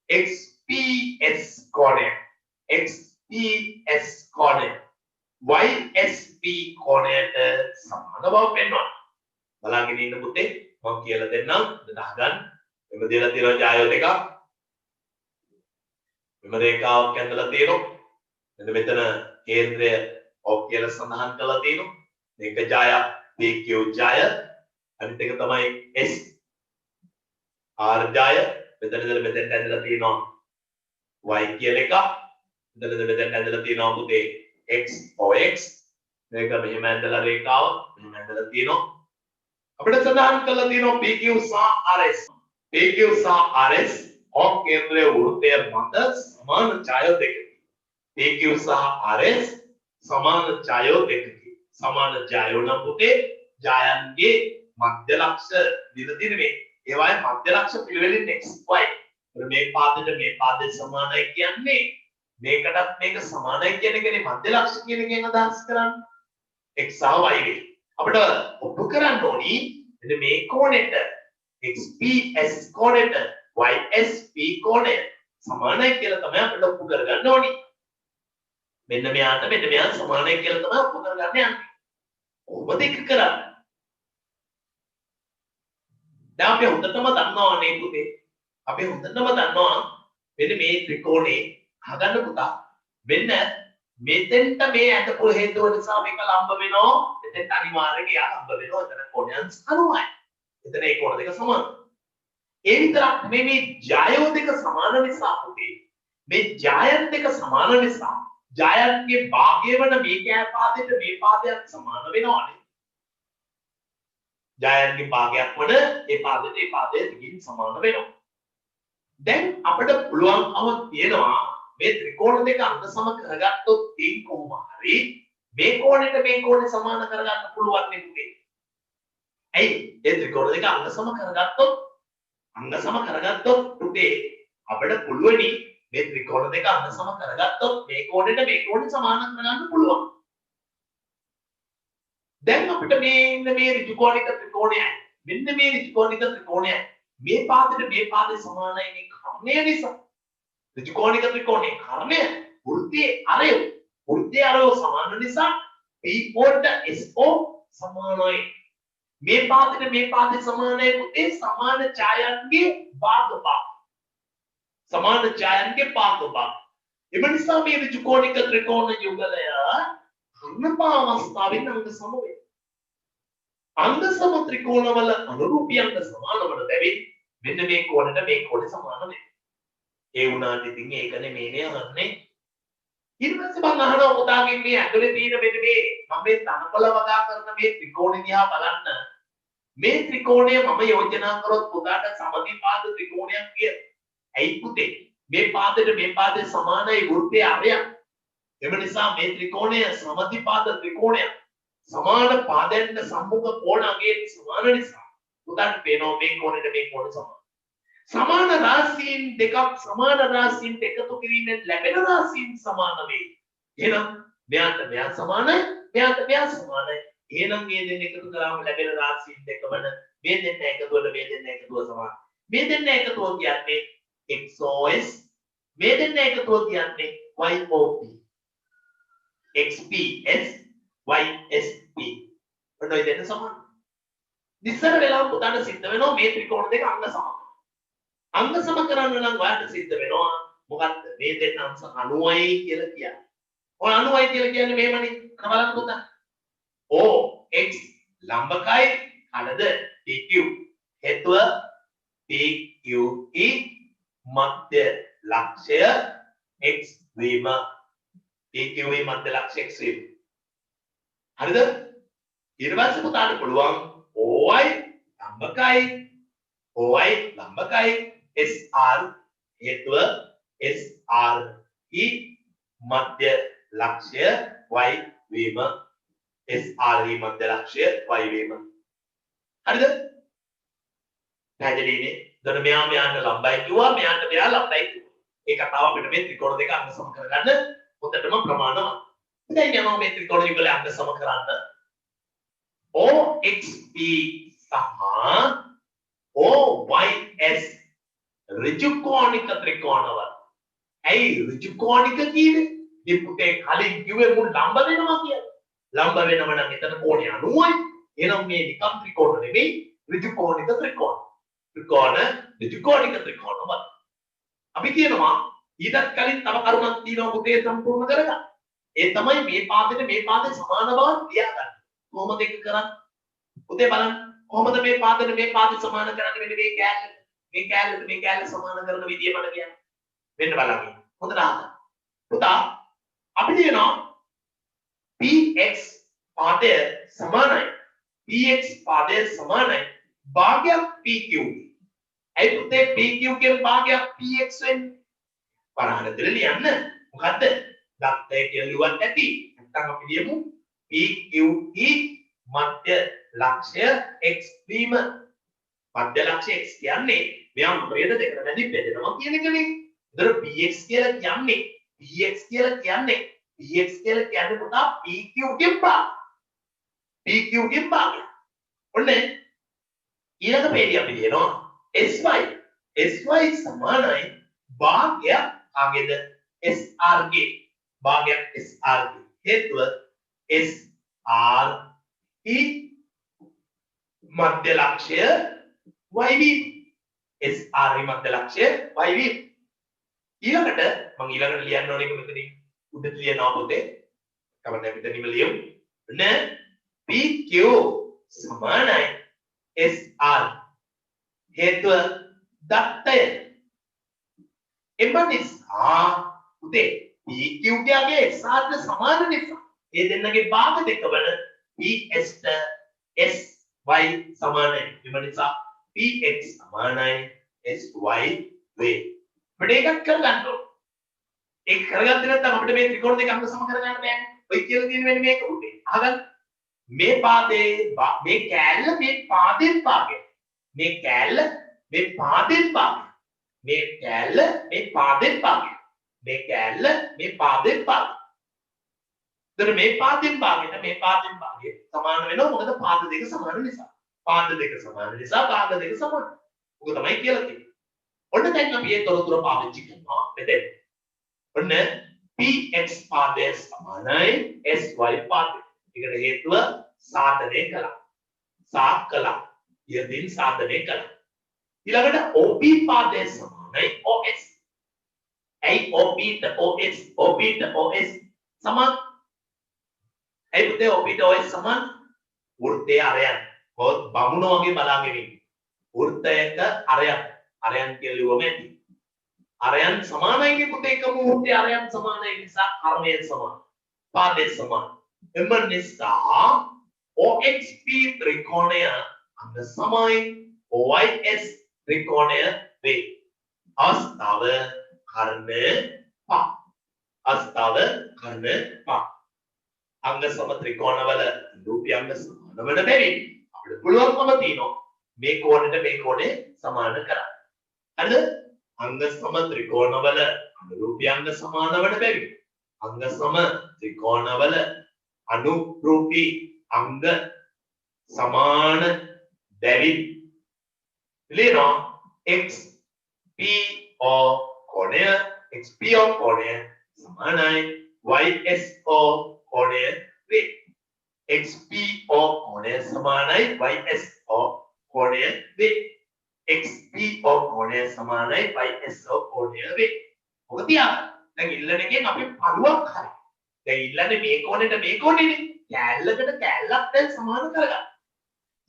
[SPEAKER 1] XPS කෝණය YSP කෝණයට සමාන බව පෙන්වනවා. බලාගෙන ඉන්න පුතේ මම කියලා දෙන්නම් දාගන්න. මෙම දෙලා තියෙනවා ඡායෝ දෙකක්. මෙම රේඛාවක් ඇඳලා තියෙනවා. මෙන්න මෙතන කේන්ද්‍රය ඔක් කියලා සඳහන් කරලා තියෙනවා. මේක ඡාය PQ ඡාය අනිත් එක තමයි S R ඡාය. මෙතන ඇඳලා තියෙනවා Y කියලා එකක්. මෙතන ඇඳලා තියෙනවා පුතේ X OX. මේක මෙහෙම ඇඳලා රේඛාව මෙහෙම ඇඳලා තියෙනවා. අපිට සඳහන් කරලා තියෙනවා PQ සහ RS. PQ සහ RS ඔක් කේන්ද්‍රයේ වෘත්තය මත සමාන ඡාය දෙකකි. PQ සහ RS සමාන ඡායෝ දෙකකි. සමාන ඡායෝ නම් පුතේ ඡායන්ගේ මධ්‍ය ලක්ෂ දින මේ ඒවායේ මධ්‍ය ලක්ෂ පිළිවෙලින් x y. මේ පාදයට සමානයි කියන්නේ මේකටත් මේක සමානයි කියන එකනේ මධ්‍ය ලක්ෂ කියන එකෙන් අදහස් කරන්නේ. x සහ y වේ. අපිට ඔප්පු කරන්න ඕනි මෙන්න මේ කෝණයට XPS කෝණයට YSP කෝණය සමානයි කියලා තමයි අපිට ඔප්පු කරගන්න ඕනි. මෙන්න මෙයාට මෙයා සමානයි කියලා තමයි ඔප්පු කරගන්න යන්නේ. කොහොමද ඒක කරන්නේ? දැන් අපි හොඳටම දන්නවා නේ පුතේ. අපි හොඳටම දන්නවා මෙන්න මේ ත්‍රිකෝණේ හදන්න පුතා. මෙන්න මෙතෙන්ට මේ ඇඳපු හේතුව නිසා මේක ලම්බ වෙනවා. මෙතෙන්ට අනිවාර්යයෙන් යා ලම්බ වෙනවා. එතන කෝණයන් 90යි. එතන ඒ කෝණ දෙක සමානයි. ඒ විතරක් නෙමෙයි ඡායෝ දෙක සමාන නිසා පුතේ මේ ජායන් දෙක සමාන නිසා ජායන්ගේ භාගය වන මේ කෑපාදයට මේ පාදයක් සමාන වෙනවානේ. ජායන්ගේ භාගයක් වන ඒ පාදයේ දිගින් සමාන වෙනවා. දැන් අපිට පුළුවන්කම තියෙනවා මේ ත්‍රිකෝණ දෙක අංග සම කරගත්තොත් ඒ කොහොම හරි මේ කෝණයට මේ කෝණය සමාන කරගන්න පුළුවන් නේ. ඇයි ඒ ත්‍රිකෝණ දෙක අංග සම කරගත්තොත් පුතේ අපිට පුළුවනි මේ ත්‍රිකෝණ දෙක අංග සම කරගත්තොත් මේ කෝණයට මේ කෝණය සමාන කරගන්න පුළුවන්. දැන් අපිට මේ ඍජු කෝණික ත්‍රිකෝණයයි මෙන්න මේ ඍජු කෝණික ත්‍රිකෝණයයි මේ පාදයට මේ පාදේ සමානයි නේ කර්ණය නිසා. ඍජු කෝණික ත්‍රිකෝණයේ කර්ණය වෘත්තයේ අරය සමාන නිසා P4 SO සමානයි. මේ පාදයට මේ පාදේ සමානයි පුතේ සමාන ඡායන්ගේ භාගඵල. සමාන ඡායන්ගේ භාගඵල. එම නිසා මේ ඍජු කෝණික ත්‍රිකෝණ යුගලය අනුපාවස්ථාවෙන් අංග සම වේ. අංග සම ත්‍රිකෝණවල අනුරූපී අංග සමාන වන බැවින් මෙන්න මේ කෝණයට මේ කෝණය සමාන වෙනවා. ඒ වුණාට ඉතින් ඒකනේ මේනේ අහන්නේ. ඊට පස්සේ මම අහනවා පුතාගෙන් මේ ඇතුලේ තියෙන මෙන්න මේ මම මේ තනකොළ වගා කරන මේ ත්‍රිකෝණය දිහා බලන්න. මේ ත්‍රිකෝණය මම යෝජනා කරොත් පුතාට සමදිපාද ත්‍රිකෝණයක් කියලා. ඇයි පුතේ? මේ පාදයට මේ පාදේ සමානයි වෘත්තයේ අරයක්. එම නිසා මේ ත්‍රිකෝණය සමදිපාද ත්‍රිකෝණයක්. සමාන පාදයන්ට සම්මුඛ කෝණ අගයේ සමාන නිසා පුතාට පේනවා මේ කෝණයට මේ කෝණ සමාන. සමාන රාශීන් දෙකක් සමාන රාශීන්ට එකතු කිරීමෙන් ලැබෙන රාශීන් සමාන වේ. එහෙනම් මෙයාට මෙයා සමානයි මෙයාට මෙයා සමානයි. එහෙනම් මේ දෙන්න එකතු කරාම ලැබෙන රාශීන් දෙක වන මේ දෙන්න එකතුවට මේ දෙන්න එකතුව සමාන. මේ දෙන්න එකතුව කියන්නේ XOS මේ දෙන්න එකතුව කියන්නේ YOP. XPS YSP. ඔන්න ඔය දෙන්න සමාන. ඉස්සර වෙලාව පුතාට සිද්ධ වෙනවා මේ ත්‍රිකෝණ දෙක අංග සමාන. අංග සම කරන්න නම් ඔයාලට සිද්ධ වෙනවා මොකක්ද මේ දෙන්න අංශ 90යි කියලා කියන්නේ. ඔය 90යි කියලා කියන්නේ මෙහෙමනේ. බලන්න පුතා. OX ලම්බකයි අනද PQ. හේතුව PQE මධ්‍ය ලක්ෂය X වීම. PQE මධ්‍ය ලක්ෂය X වීම. හරිද? ඊට පස්සේ පුතාට පුළුවන් OI ලම්බකයි SR හේතුව SR E මධ්‍ය ලක්ෂය Y වීම. SR E මධ්‍ය ලක්ෂය Y වීම. හරිද? පැහැදිලිනේ? එතකොට මෙයාට ලම්බයි කිව්වා මෙයාට මෙයා ලම්බයි කිව්වා. ඒ කතාව අපිට මේ ත්‍රිකෝණ දෙක අංග සම කරගන්න හොඳටම ප්‍රමාණවත්. දැන් යනවා මේ ත්‍රිකෝණ යුගල අංග සම කරන්න. OXP සහ OYS ඍජු කෝණික ත්‍රිකෝණවල. ඇයි ඍජු කෝණික කියන්නේ? මේ පුතේ කලින් කිව්වේ මුල් ලම්බ වෙනවා කියලා. ලම්බ වෙනව නම් එතන කෝණය 90යි. එහෙනම් මේ නිකම් ත්‍රිකෝණ නෙමෙයි ඍජු කෝණික ත්‍රිකෝණ. ඍජු කෝණික ත්‍රිකෝණවල. අපි කියනවා ඊටත් කලින් තව කරුණක් තියෙනවා පුතේ සම්පූර්ණ කරගන්න. ඒ තමයි මේ පාදෙට මේ පාදේ සමාන බව තියාගන්න. කොහොමද ඒක කරන්නේ? පුතේ බලන්න කොහොමද මේ පාදෙට මේ පාදේ සමාන කරන්නේ මෙන්න මේ කෑල්ල. මේ කෑල්ල සමාන කරන විදිය මට කියන්න. මෙන්න බලන්න. හොඳට අහන්න. පුතා අපි කියනවා PX පාදය සමානයි. PX පාදය සමානයි. භාගයක් PQ. ඇයි පුතේ PQ කියන භාගයක් PX වෙන්නේ? පරාහලතර ලියන්න. මොකද්ද? දත්තය කියලා ලියුවත් ඇති. නැත්නම් අපි ලියමු PQE මධ්‍ය ලක්ෂ්‍ය X වීම. මධ්‍ය ලක්ෂ්‍ය X කියන්නේ මෙයා මොකේද දෙකට මැදි බෙදෙනවා කියන එකනේ. ඒතර PX කියලා කියන්නේ පුතා PQ ගෙන් භාගය. ඔන්න ඊළඟ පේළිය අපි ලියනවා SY සමානයි භාගයක් ආගේද SR ගේ. භාගයක් SR ගේ. හේතුව SR E මධ්‍ය ලක්ෂ්‍ය YV. SR E මධ්‍ය ලක්ෂ්‍ය YV. ඊළඟට මම ලියන්න ඕනේ මෙතනින් උඩට ලියනවා පුතේ. කවදාද මෙතනින්ම ලියමු. න PQ සමානයි SR. හේතුව දත්තය. එම නිසා උතේ PQ ගේ සාධ්‍ය සමාන නිසා ඒ දෙන්නගේ භාග දෙක වල PS ට SY සමානයි. ඒ නිසා PX සමානයි SY වේ. අපිට ඒකත් කරගන්න ඕනේ. ඒක කරගත්තේ නැත්නම් අපිට මේ ත්‍රිකෝණ දෙක අංග සම කරගන්න බෑනේ. ඔය කියලා තියෙන වෙන්නේ මේක උනේ. අහගන්න. මේ පාදේ මේ කෑල්ල මේ පාදෙන් පාගේ. මේ කෑල්ල මේ පාදෙන් පාගේ. මේ කෑල්ල මේ පාදෙන් පාගේ. මේ කෑල්ල මේ පාදෙන් පාගේ. එතන මේ පාදෙන් පාගෙට මේ පාදෙන් පාගේ සමාන වෙනවා. මොකද පාද දෙක සමාන නිසා. පාද දෙක සමාන නිසා පාද දෙක සමාන. ඔක තමයි කියලා තියෙන්නේ. ඔන්න දැන් අපි මේ තොරතුරු පාවිච්චි කරනවා මෙතෙන්. ඔන්න px පාදය සමානයි sy පාදය. ඒකට හේතුව සාධනය කළා. සාක් කළා. යදින් සාධනය කළා. ඊළඟට OP පාදය සමානයි OS. ඇයි OP ට OS OP ට OS සමාන? ඇයි පුතේ OP ට OS සමාන? වෘත්තයේ අරයන්. කොහොත් බමුණ වගේ බලාගෙන ඉන්නේ. වෘත්තයක අරයන් කියලුවම ඇති. අරයන් සමානයිනේ පුතේ එකම වෘත්තයේ අරයන් සමානයි නිසා කර්මය සමාන. පාදය සමාන. එම නිසා OXP ත්‍රිකෝණය අංග සමයි OYS ත්‍රිකෝණය වේ. අවස්ථාව කර්ණ පහ. අවස්ථාව කර්ණ පහ. අංග සම ත්‍රිකෝණවල රූපී අංග සමාන වන බැවින් අපිට පුළුවන්කම තියෙනවා මේ කෝණයට මේ කෝණය සමාන කරන්න. හරිද? අංග සම ත්‍රිකෝණවල අනුරූපී අංග සමාන වන බැවින් අංග සම ත්‍රිකෝණවල අනුරූපී අංග සමාන බැවින් ලියනවා XPO කෝණය XPO කෝණය සමානයි YSO කෝණය වේ. XPO කෝණය සමානයි YSO කෝණය වේ. XPO කෝණය සමානයි YSO කෝණය වේ. ඔක තියාගන්න. දැන් ඉල්ලන එකෙන් අපි පළුවක් හරි. දැන් ඉල්ලන්නේ මේ කෝණයට මේ කෝණෙනේ. කෑල්ලකට කෑල්ලක් දැන් සමාන කරගන්න.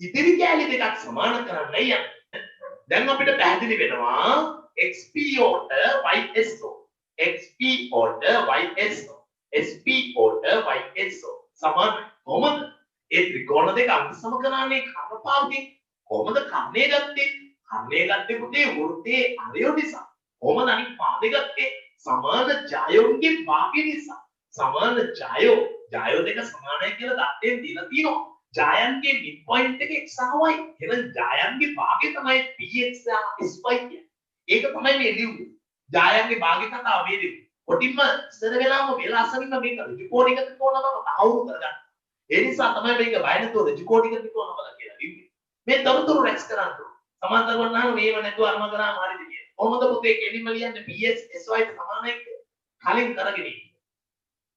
[SPEAKER 1] ඉතිරි කෑලි දෙකක් සමාන කරන්න යන්න. දැන් අපිට පැහැදිලි වෙනවා XPO ට YSO XPO ට YSO SPO ට YSO සමාන කොහොමද? ඒ ත්‍රිකෝණ දෙක අංග සම කරන්නේ කර්ණපාතේ. කොහොමද කර්ණය ගත්තේ? කර්ණය ගත්තේ පුතේ වෘත්තයේ අරයෝ නිසා. කොහොමද අනිත් පාදේ ගත්තේ? සමාන ජයෝන්ගේ භාගය නිසා. සමාන ජයෝ දෙක සමානයි කියලා දත්තෙන් දීලා තියෙනවා. ජයන්ගේ මිඩ් පොයින්ට් එක x y. එහෙනම් ජයන්ගේ භාගය තමයි px sy කියන්නේ. ඒක තමයි මේ ලියුවේ. ජයන්ගේ භාගය කතාව මේ ලියුවේ. කොටින්ම ඉස්සර වෙලාම වෙලාසනින්ම මේක ඍජුකෝණික ත්‍රිකෝණවල තහවුරු කරගන්න. ඒ නිසා තමයි මේක බයනතෝ ඍජුකෝණික ත්‍රිකෝණවල කියලා ලියුවේ. මේ තොරතුරු රැස් කරන්න ඕන. සමාන්තර වුණාම මේව නැතුව අරම කරාම හරිද කියලා. කොහොමද පුතේ කෙලින්ම ලියන්නේ px sy ට සමානයි කියලා. කලින් කරගෙන ඉන්න.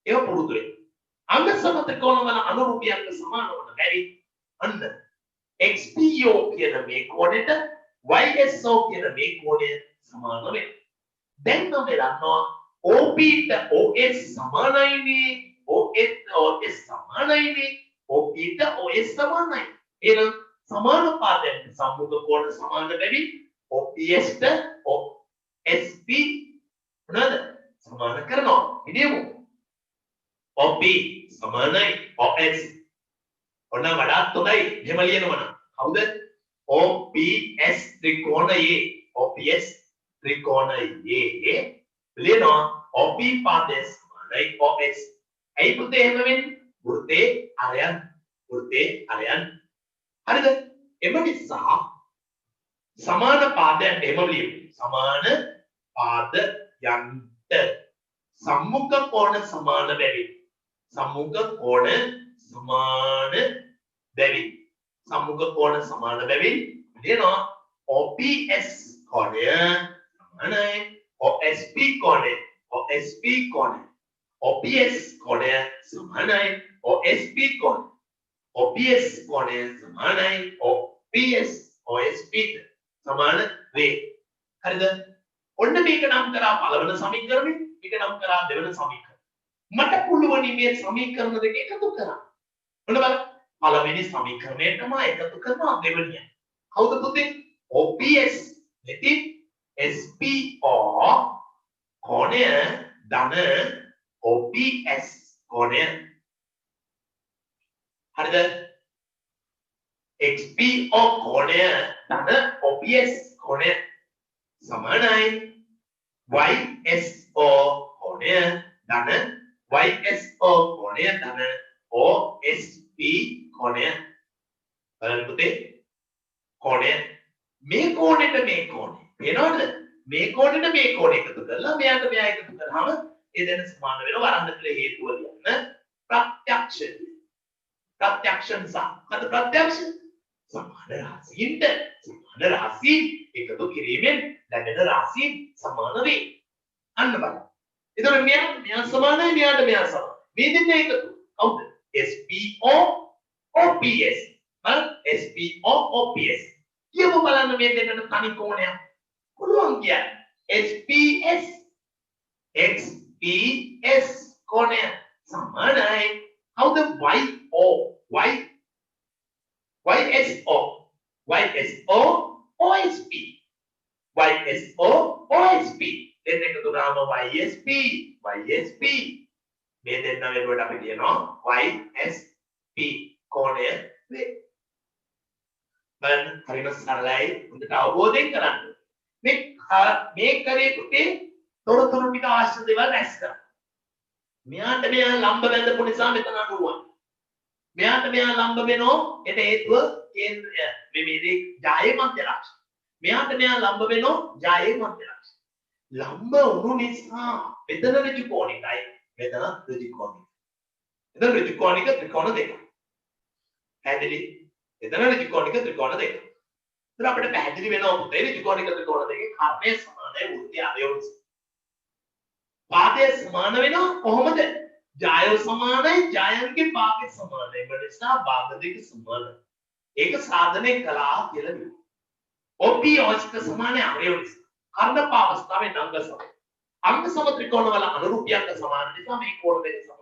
[SPEAKER 1] ඒක පුරුදු වෙන්න. අංග සම ත්‍රිකෝණවල අනුරූපී අංග සමාන වන බැරි අන්න XPO කියන මේ කෝණයට YSO කියන මේ කෝණය සමාන වෙනවා. දැන් නම් දන්නවා OP ට OS සමානයිනේ. OS සමානයිනේ. OP ට OS සමානයි. එහෙනම් සමාන පාදයන් සම්මුඛ කෝණ සමාන බැවින් OPS ට OSP මොනවාද සමාන කරනවා. ඉතින් OP සමානයි OS. ඔන්න වඩාත් හොඳයි. එහෙම ලියනවනම් කවුද? OPS ත්‍රිකෝණයේ OPS ත්‍රිකෝණයේ ලියනවා OP පාදය සමානයි OS. ඇයි පුතේ එහෙම වෙන්නේ? වෘත්තේ අරයන් හරිද? එම නිසා සමාන පාදයන් එහෙම ලියමු. සමාන පාදයන්ට සම්මුඛ කෝණ සමාන බැවින් සම්මුඛ කෝණ සමාන බැවින් ලියනවා OPS කෝණය සමානයි OSP කෝණය OPS කෝණය සමානයි OSP කෝණය OPS කෝණය සමානයි OPS OSP සමාන වේ. හරිද? ඔන්න මේක නම් කරා පළවෙනි සමීකරණය, මේක නම් කරා දෙවෙනි සමීකරණය. මට පුළුවන් මේ සමීකරණ දෙක එකතු කරන්න. ඔන්න බලන්න. පළවෙනි සමීකරණයටම එකතු කරනවා දෙවෙනිය. කවුද පුතේ? OPS නැති SPO කෝණය ධන OPS කෝණය හරිද XPO කෝණය ධන OPS කෝණය සමානයි YSO කෝණය ධන YSO කෝණය ධන OSP කෝණය බලන්න පුතේ කෝණය මේ කෝණයට මේ කෝණය වෙනවද මේ කෝණයට මේ කෝණය එකතු කරලා මෙයාට මෙයා එකතු කරාම ඒ දෙන්න සමාන වෙනවා වරන්ද කියලා හේතුව ලියන්න ප්‍රත්‍යක්ෂය ප්‍රත්‍යක්ෂන් සාකත ප්‍රත්‍යක්ෂ සමාන රාශීන්ට සමාන රාශීන් එකතු කිරීමෙන් ලැබෙන රාශීන් සමාන වේ අන්න බලන්න එතකොට මෙයා සමානයි මෙයාට මෙයා සමාන මේ දෙන්න එකතු කවුද SPO OPS SPO OPS කියමු බලන්න මේ දෙන්නට තනි කෝණයක් පුළුවන් කියන්නේ SPS XPS කෝණය සමානයි කවුද YSO OSP දෙන්න එකතු කරාම YSP මේ දෙන්න වෙනුවට අපි කියනවා YSP කෝණය වේ බලන්න හරිම සරලයි හොඳට අවබෝධයෙන් කරන්න මේ කරේ පුතේ තොරතුරු ටික අවශ්‍ය දේවල් රැස් කරන්න මෙයාට මෙයා ලම්බ බැඳපු නිසා මෙතන අනුරුවන් මෙයාට මෙයා ලම්බ වෙනෝ එට හේතුව කේන්ද්‍රය මේ ජායේ මධ්‍ය රාශි මෙයාට මෙයා ලම්බ වෙනෝ ජායේ මධ්‍ය රාශි ලම්බ වුණු නිසා මෙතන ඍජු කෝණිකයි මෙතන ඍජු කෝණිකයි එතන ඍජු කෝණික ත්‍රිකෝණ දෙක පැහැදිලි එතන ඍජු කෝණික ත්‍රිකෝණ දෙක ඉතින් අපිට පැහැදිලි වෙනවා පුතේ ඍජු කෝණික ත්‍රිකෝණ දෙකේ කර්ණය සමානයි වෘත්තය අවයව පාදය සමාන වෙනවා කොහොමද ජායව සමානයි ජායන්ගේ පාදේ සමානයි ඒ නිසා භාග දෙක සමානයි ඒක සාධනය කළා කියලා කියනවා OP OSක සමානයි අවයව නිසා කර්ණ පාවස්ථාවේ නංග සම අංග සම ත්‍රිකෝණ වල අනුරූපියන්ක සමාන නිසා මේ කෝණ දෙක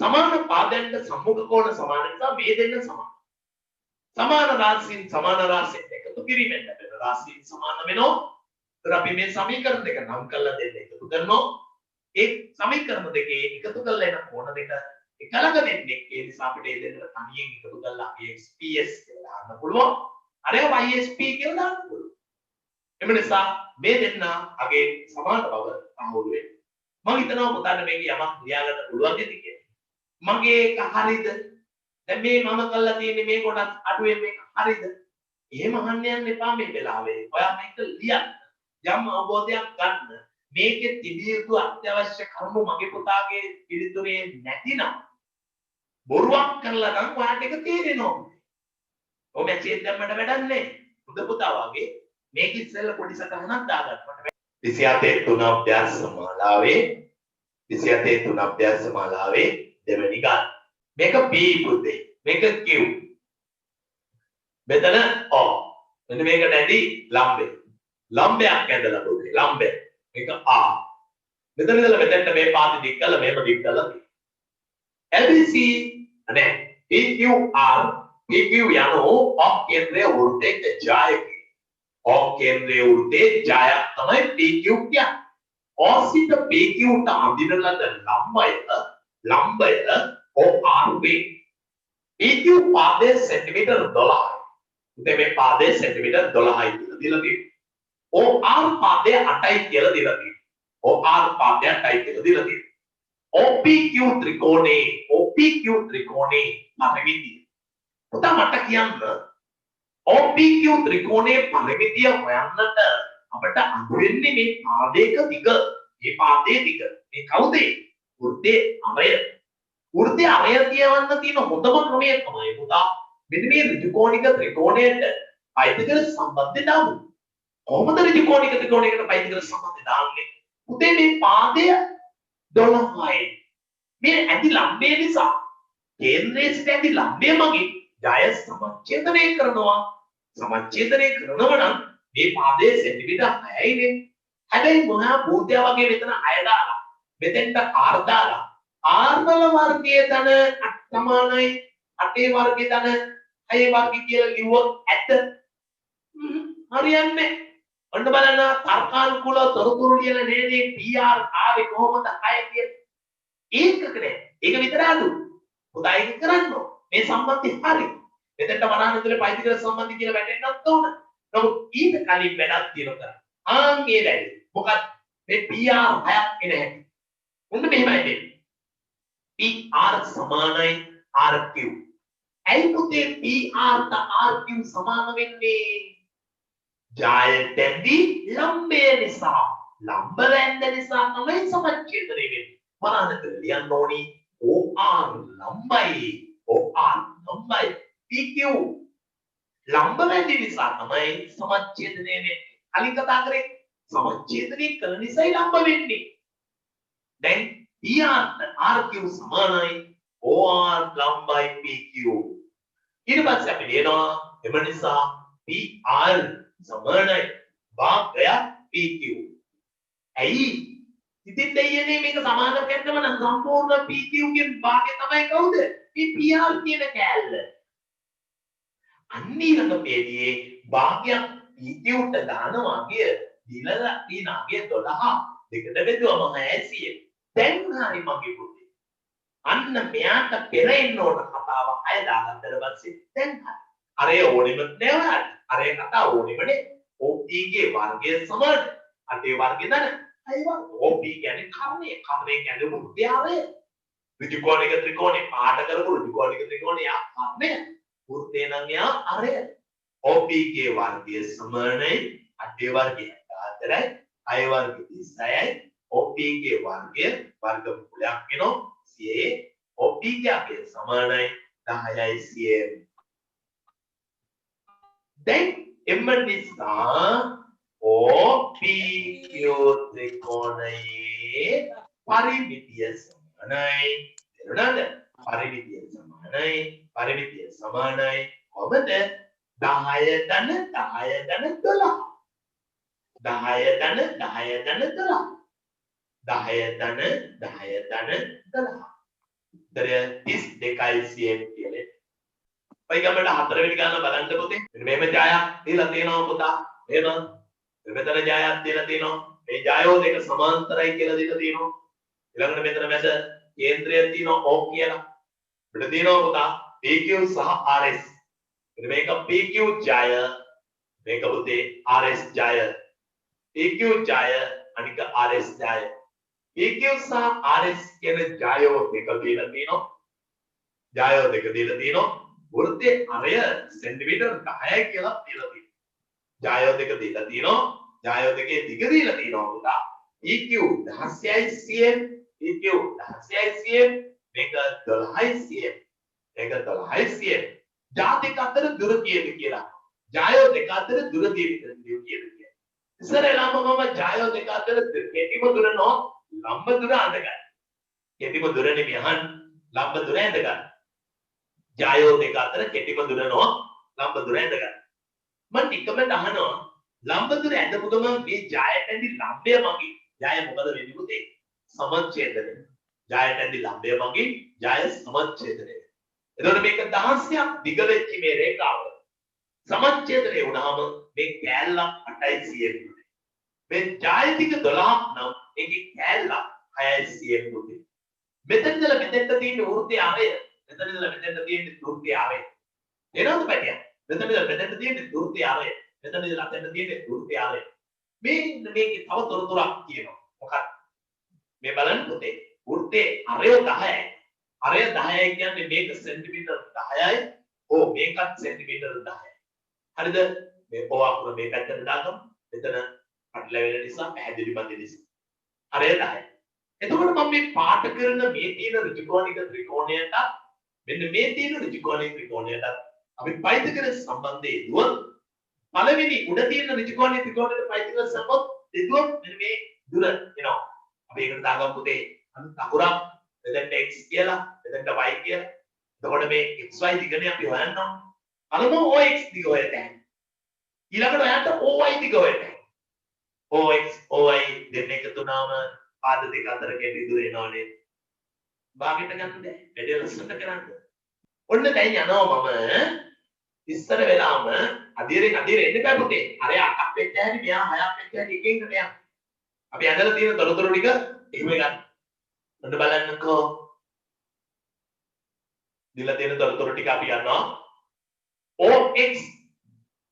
[SPEAKER 1] සමාන පාදයන්ට සම්මුඛ කෝණ සමාන නිසා මේ දෙන්න සමාන සමාන රාශීන් එකතු කිරීමෙන් ලැබෙන රාශීන් සමාන වෙනවා. ඒතර අපි මේ සමීකරණ දෙක නම් කරලා දෙන්න එකතු කරනවා. ඒ සමීකරණ දෙකේ එකතු කරලා එන කෝණ දෙක එකලක වෙන්නේ ඒ නිසා අපිට මේ දෙන්න තනියෙන් එකතු කරලා අපි XPS කියලා දාන්න පුළුවන්. අර YSP කියලා දාන්න පුළුවන්. එම නිසා මේ දෙන්න අගේ සමාන බව සම්මුඛ වෙනවා. මම හිතනවා පුතාට මේක යමක් ලියාගන්න පුළුවන් දෙයක් කියලා. මගේ එක හරියද? දැන් මේ මම කළා තියෙන්නේ මේ කොටස් අඩුවෙන් මේක හරියද? එහෙම අහන්න යන්න එපා මේ වෙලාවේ. ඔයා මේක ලියන්න. යම් අවබෝධයක් ගන්න. මේකේ තිබිය යුතු අත්‍යවශ්‍ය කරුණු මගේ පුතාගේ පිළිතුරේ නැතිනම් බොරුවක් කරලා නම් ඔයාට ඒක තේරෙනවා. ඔබ මැචේත් දැම්මට වැඩක් නැහැ. හොඳ පුතා වගේ මේක ඉස්සෙල්ලා පොඩි සටහනක් දාගන්න. 27 3 අභ්‍යාස මාලාවේ දෙවෙනි ගාන. මේක P පුතේ. මේක Q. මෙතන O. මෙන්න මේක නැති ලම්බේ. ලම්බයක් ඇඳලා පුතේ. ලම්බය. මේක R. මෙතන ඉඳලා මෙතෙන්ට මේ පාදෙ දික් කරලා මේක දික් කරලා LBC අනේ PQR PQ යනෝ ඔක් කේන්ද්‍රයේ වෘත්තයේ ජායකේ. ඔක් කේන්ද්‍රයේ වෘත්තයේ ජායක් තමයි PQ කියන්නේ. ඔසිත PQ ට අඳින ලද ලම්බය OR වේ. PQ පාදයේ සෙන්ටිමීටර් 12යි. ඉතින් මේ පාදයේ සෙන්ටිමීටර් 12යි කියලා දීලා තියෙනවා. OR පාදයේ 8යි කියලා දීලා තියෙනවා. OR පාදයේ 8යි කියලා දීලා තියෙනවා. OPQ ත්‍රිකෝණේ පරිමිතිය. පුතා මට කියන්න OPQ ත්‍රිකෝණේ පරිමිතිය හොයන්නට අපිට අඳු වෙන්නේ මේ පාදයක දිග. මේ පාදයේ දිග. මේ කවුද? වෘත්තයේ අවය. වෘත්තයේ අවය කියවන්න තියෙන හොඳම ක්‍රමය තමයි පුතා මෙන්න මේ ඍජුකෝණික ත්‍රිකෝණයට පයිතිකර සම්බන්ධය දාමු. කොහොමද ඍජුකෝණික ත්‍රිකෝණයකට පයිතිකර සම්බන්ධය දාන්නේ? පුතේ මේ පාදය 12යි. මේ ඇති ලම්බය නිසා කේන්ද්‍රයේ සිට ඇති ලම්බය මගින් ජය සමච්ඡේදනය කරනවා. සමච්ඡේදනය කරනවා නම් මේ පාදයේ සෙන්ටිමීටර් 6යිනේ. හැබැයි මොනවා භූතය වගේ මෙතන 6 දාලා මෙතෙන්ට R දාලා R වල වර්ගයේ ධන 8 සමානයි 8 වර්ගයේ ධන 6 වර්ගය කියලා ලිව්වොත් ඇත්ත හරියන්නේ ඔන්න බලන්න තර්කානුකූල තොරතුරු ලියන නේනේ PR ආවේ කොහොමද 6 කියලා. ඒකක නෑ. ඒක විතර අඩු. පුතා ඒක කරන්න ඕන. මේ සම්බන්ධය හරි. මෙතනට වරහන් ඇතුලේ පයිතිකල සම්බන්ධය කියලා වැටෙන්නත් ඕන. නමුත් ඊට කලින් වැඩක් තියෙනවා. ආන්ගේ වැඩ. මොකක්ද? මේ PR 6ක් එන හැටි. උන්න මෙහෙමයි දෙන්නේ. PR සමානයි RQ. ඇයි පුතේ PR ට RQ සමාන වෙන්නේ? ජායතෙන්දි ලම්බය නිසා. ලම්බ වැන්ද නිසා තමයි සමච්ඡේදනය වෙන්නේ. වරහන් ලියන්න ඕනි OR ලම්බයි. OR ලම්බයි. PQ ලම්බ වැන්ද නිසා තමයි සමච්ඡේදනය වෙන්නේ. කලින් කතා කරේ සමච්ඡේදනය කරන නිසායි ලම්බ වෙන්නේ. දැන් PR RQ සමානයි OR ලම්බයි PQ. ඊට පස්සේ අපි ලියනවා එම නිසා PR සමානයි භාගයක් PQ. ඇයි? ඉතින් දෙයනේ මේක සමාන කරනම නම් සම්පූර්ණ PQ ගේ භාගය තමයි කවුද? මේ PR කියන කෑල්ල. අන්නීලක පෙළියේ භාගයක් PQ ට දානවා කිය දිලලා තිනාගේ 12 දෙකට බෙදුවම 80. දැන් හරි මගේ පුතේ. අන්න මෙයාට පෙර එන්න ඕන කතාව අය දාගත්තට පස්සේ දැන් හරි. අරේ ඕනෙම නෑ. අරේ කතාව ඕනෙමනේ. OP ගේ වර්ගය සමාන. අටේ වර්ගය දන්න. අයවා OP කියන්නේ කර්ණය. කර්ණය කියන්නේ වෘත්තාවය. ඍජුකෝණික ත්‍රිකෝණේ පාට කරපු ඍජුකෝණික ත්‍රිකෝණේ යා කර්ණය. වෘත්තේ නම් යා අරය. OP ගේ වර්ගය සමානයි අටේ වර්ගය 14යි. අය වර්ගය 36යි. OP ගේ වර්ගය වර්ගමූලයක් වෙනවා 100. OP ගේ අපේ සමානයි 10යි 100. දැන් එම නිසා OPQ ත්‍රිකෝණයේ පරිමිතිය සමානයි. තේරුණාද? පරිමිතිය සමානයි. පරිමිතිය සමානයි කොහමද? 10 ධන 10 ධන 12. 10 ධන 10 ධන 12. 10 ධන 10 ධන 12. උත්තරය 32යි 100 කියලා. ඔය ගමඩ හතරවෙනි ගාන බලන්න පුතේ. මෙන්න මෙහෙම ජායක් දීලා තියෙනවා පුතා. එහෙම. මෙතන ජායක් දීලා තියෙනවා. මේ ජායෝ දෙක සමාන්තරයි කියලා දීලා තියෙනවා. ඊළඟට මෙතන මැද කේන්ද්‍රය තියෙනවා O කියලා. අපිට තියෙනවා පුතා PQ සහ RS. මෙන්න මේක PQ ජය. මේක පුතේ RS ජය. PQ ජය අනික RS ජය. PQ සහ RS කියන ජයෝ දෙක දීලා තියෙනවා. ජයෝ දෙක දීලා තියෙනවා. වෘත්තයේ අරය සෙන්ටිමීටර් 10යි කියලා දීලා තියෙනවා. ජායෝ දෙක දීලා තියෙනවා. ජායෝ දෙකේ දිග දීලා තියෙනවා පුතා. EQ 16යි 100. EQ 16යි 100. මේක 12යි 100. මේක 12යි 100. ජා දෙක අතර දුර කීයද කියලා. ජායෝ දෙක අතර දුර කීයද කියලා. ඉස්සරලාම මම ජායෝ දෙක අතර කෙටිම දුර නෝ ලම්බ දුර අඳගන්න. කෙටිම දුර නෙමෙයි අහන්න. ලම්බ දුර අඳගන්න. ජායෝ දෙක අතර කෙටිම දුර නෝ ලම්බ දුර ඇඳගන්න. මම නිකමට අහනවා ලම්බ දුර ඇඳපු ගමන් මේ ජායට ඇඳි ලම්බය මගින් ජාය මොකද වෙන්නේ පුතේ? සමච්ඡේදනය. ජායට ඇඳි ලම්බය මගින් ජාය සමච්ඡේදනය. එතකොට මේක 16ක් දිග වෙච්ච මේ රේඛාව සමච්ඡේදනය වුණාම මේ කෑල්ලක් 8යි 100 පුතේ. මේ ජාය දිග 12ක් නම් ඒකේ කෑල්ලක් 6යි 100 පුතේ. මෙතන ඉඳලා මෙතෙන්ට තියෙන වෘත්තයේ ආවය මෙතන ඉඳලා මෙතෙන්ට තියෙන වෘත්තයේ ආවය. එනවද පැටියා? මෙතන ඉඳලා මෙතෙන්ට තියෙන වෘත්තයේ ආවය. මෙතන ඉඳලා මෙතෙන්ට තියෙන වෘත්තයේ ආවය. මේකේ තව තොරතුරක් කියනවා. මොකක්ද? මේ බලන්න පුතේ. වෘත්තයේ අරය 10යි. අරය 10යි කියන්නේ මේක සෙන්ටිමීටර් 10යි. ඕ මේකත් සෙන්ටිමීටර් 10යි. හරිද? මේ පොව අකුර මේ පැත්තට දාගමු. මෙතන අඩලවෙන නිසා පැහැදිලි බඳ නිසා. අරය 10යි. එතකොට මම මේ පාට කරන මේ තියෙන ඍජුකෝණික ත්‍රිකෝණයට මෙන්න මේ තියෙන ඍජුකෝණික ත්‍රිකෝණයට අපි පයිතකර සම්බන්ධය දුවොත් පළවෙනි උඩ තියෙන ඍජුකෝණික ත්‍රිකෝණයට පයිතකර සම්බන්ධ දෙදුවොත් මෙන්න මේ දුර එනවා. අපි ඒකට දාගමු පුතේ අකුරක් මෙතනට x කියලා මෙතනට y කියලා. එතකොට මේ xy දිගනේ අපි හොයන්න ඕන. අලමු ox දිග හොයන්න. ඊළඟට ඔයාලට oy දිග හොයන්න. ox oy දෙන්න එකතු වුණාම පාද දෙක අතර කැටි දුර එනවනේ. භාගයට ගන්න බෑ. වැඩි ලස්සනට කරන්න. ඔන්න දැන් යනවා මම ඉස්සර වෙලාම අදිරෙන් එන්න බෑ පුතේ. අර 8ක් වෙච්ච හැටි මෙයා 6ක් වෙච්ච හැටි එක එකට යනවා. අපි ඇදලා තියෙන තොරතුරු ටික එහෙම ගන්න. ඔන්න බලන්නකෝ. දීලා තියෙන තොරතුරු ටික අපි ගන්නවා. OX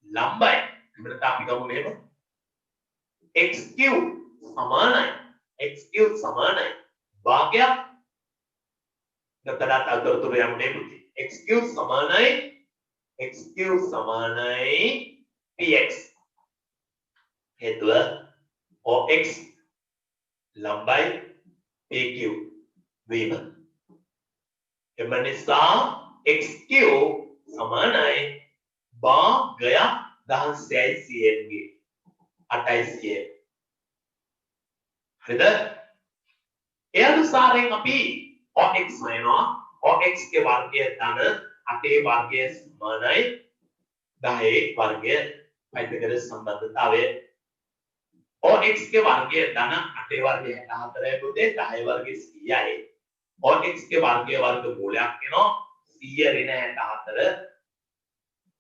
[SPEAKER 1] ලම්බයි. අපිට අපි ගමු මෙහෙම. XQ සමානයි. XQ සමානයි. භාගයක් ගතට තොරතුරු යන්නේ පුතේ. XQ සමානයි PX. හේතුව OX ලම්බයි PQ වීම. එම නිසා XQ සමානයි භාගයක් 16යි cm ගේ 8යි cm. හරිද? ඒ අනුසාරයෙන් අපි OX හොයනවා. OX ගේ වර්ගය ධන 8 වර්ගය සමානයි 10 වර්ගය පයිතගොරස් සම්බන්ධතාවය. OX ගේ වර්ගය ධන 8 වර්ගය 64යි පුතේ 10 වර්ගය 100යි. OX ගේ වර්ගය වර්ග මූලයක් වෙනවා 100 ඍණ 64.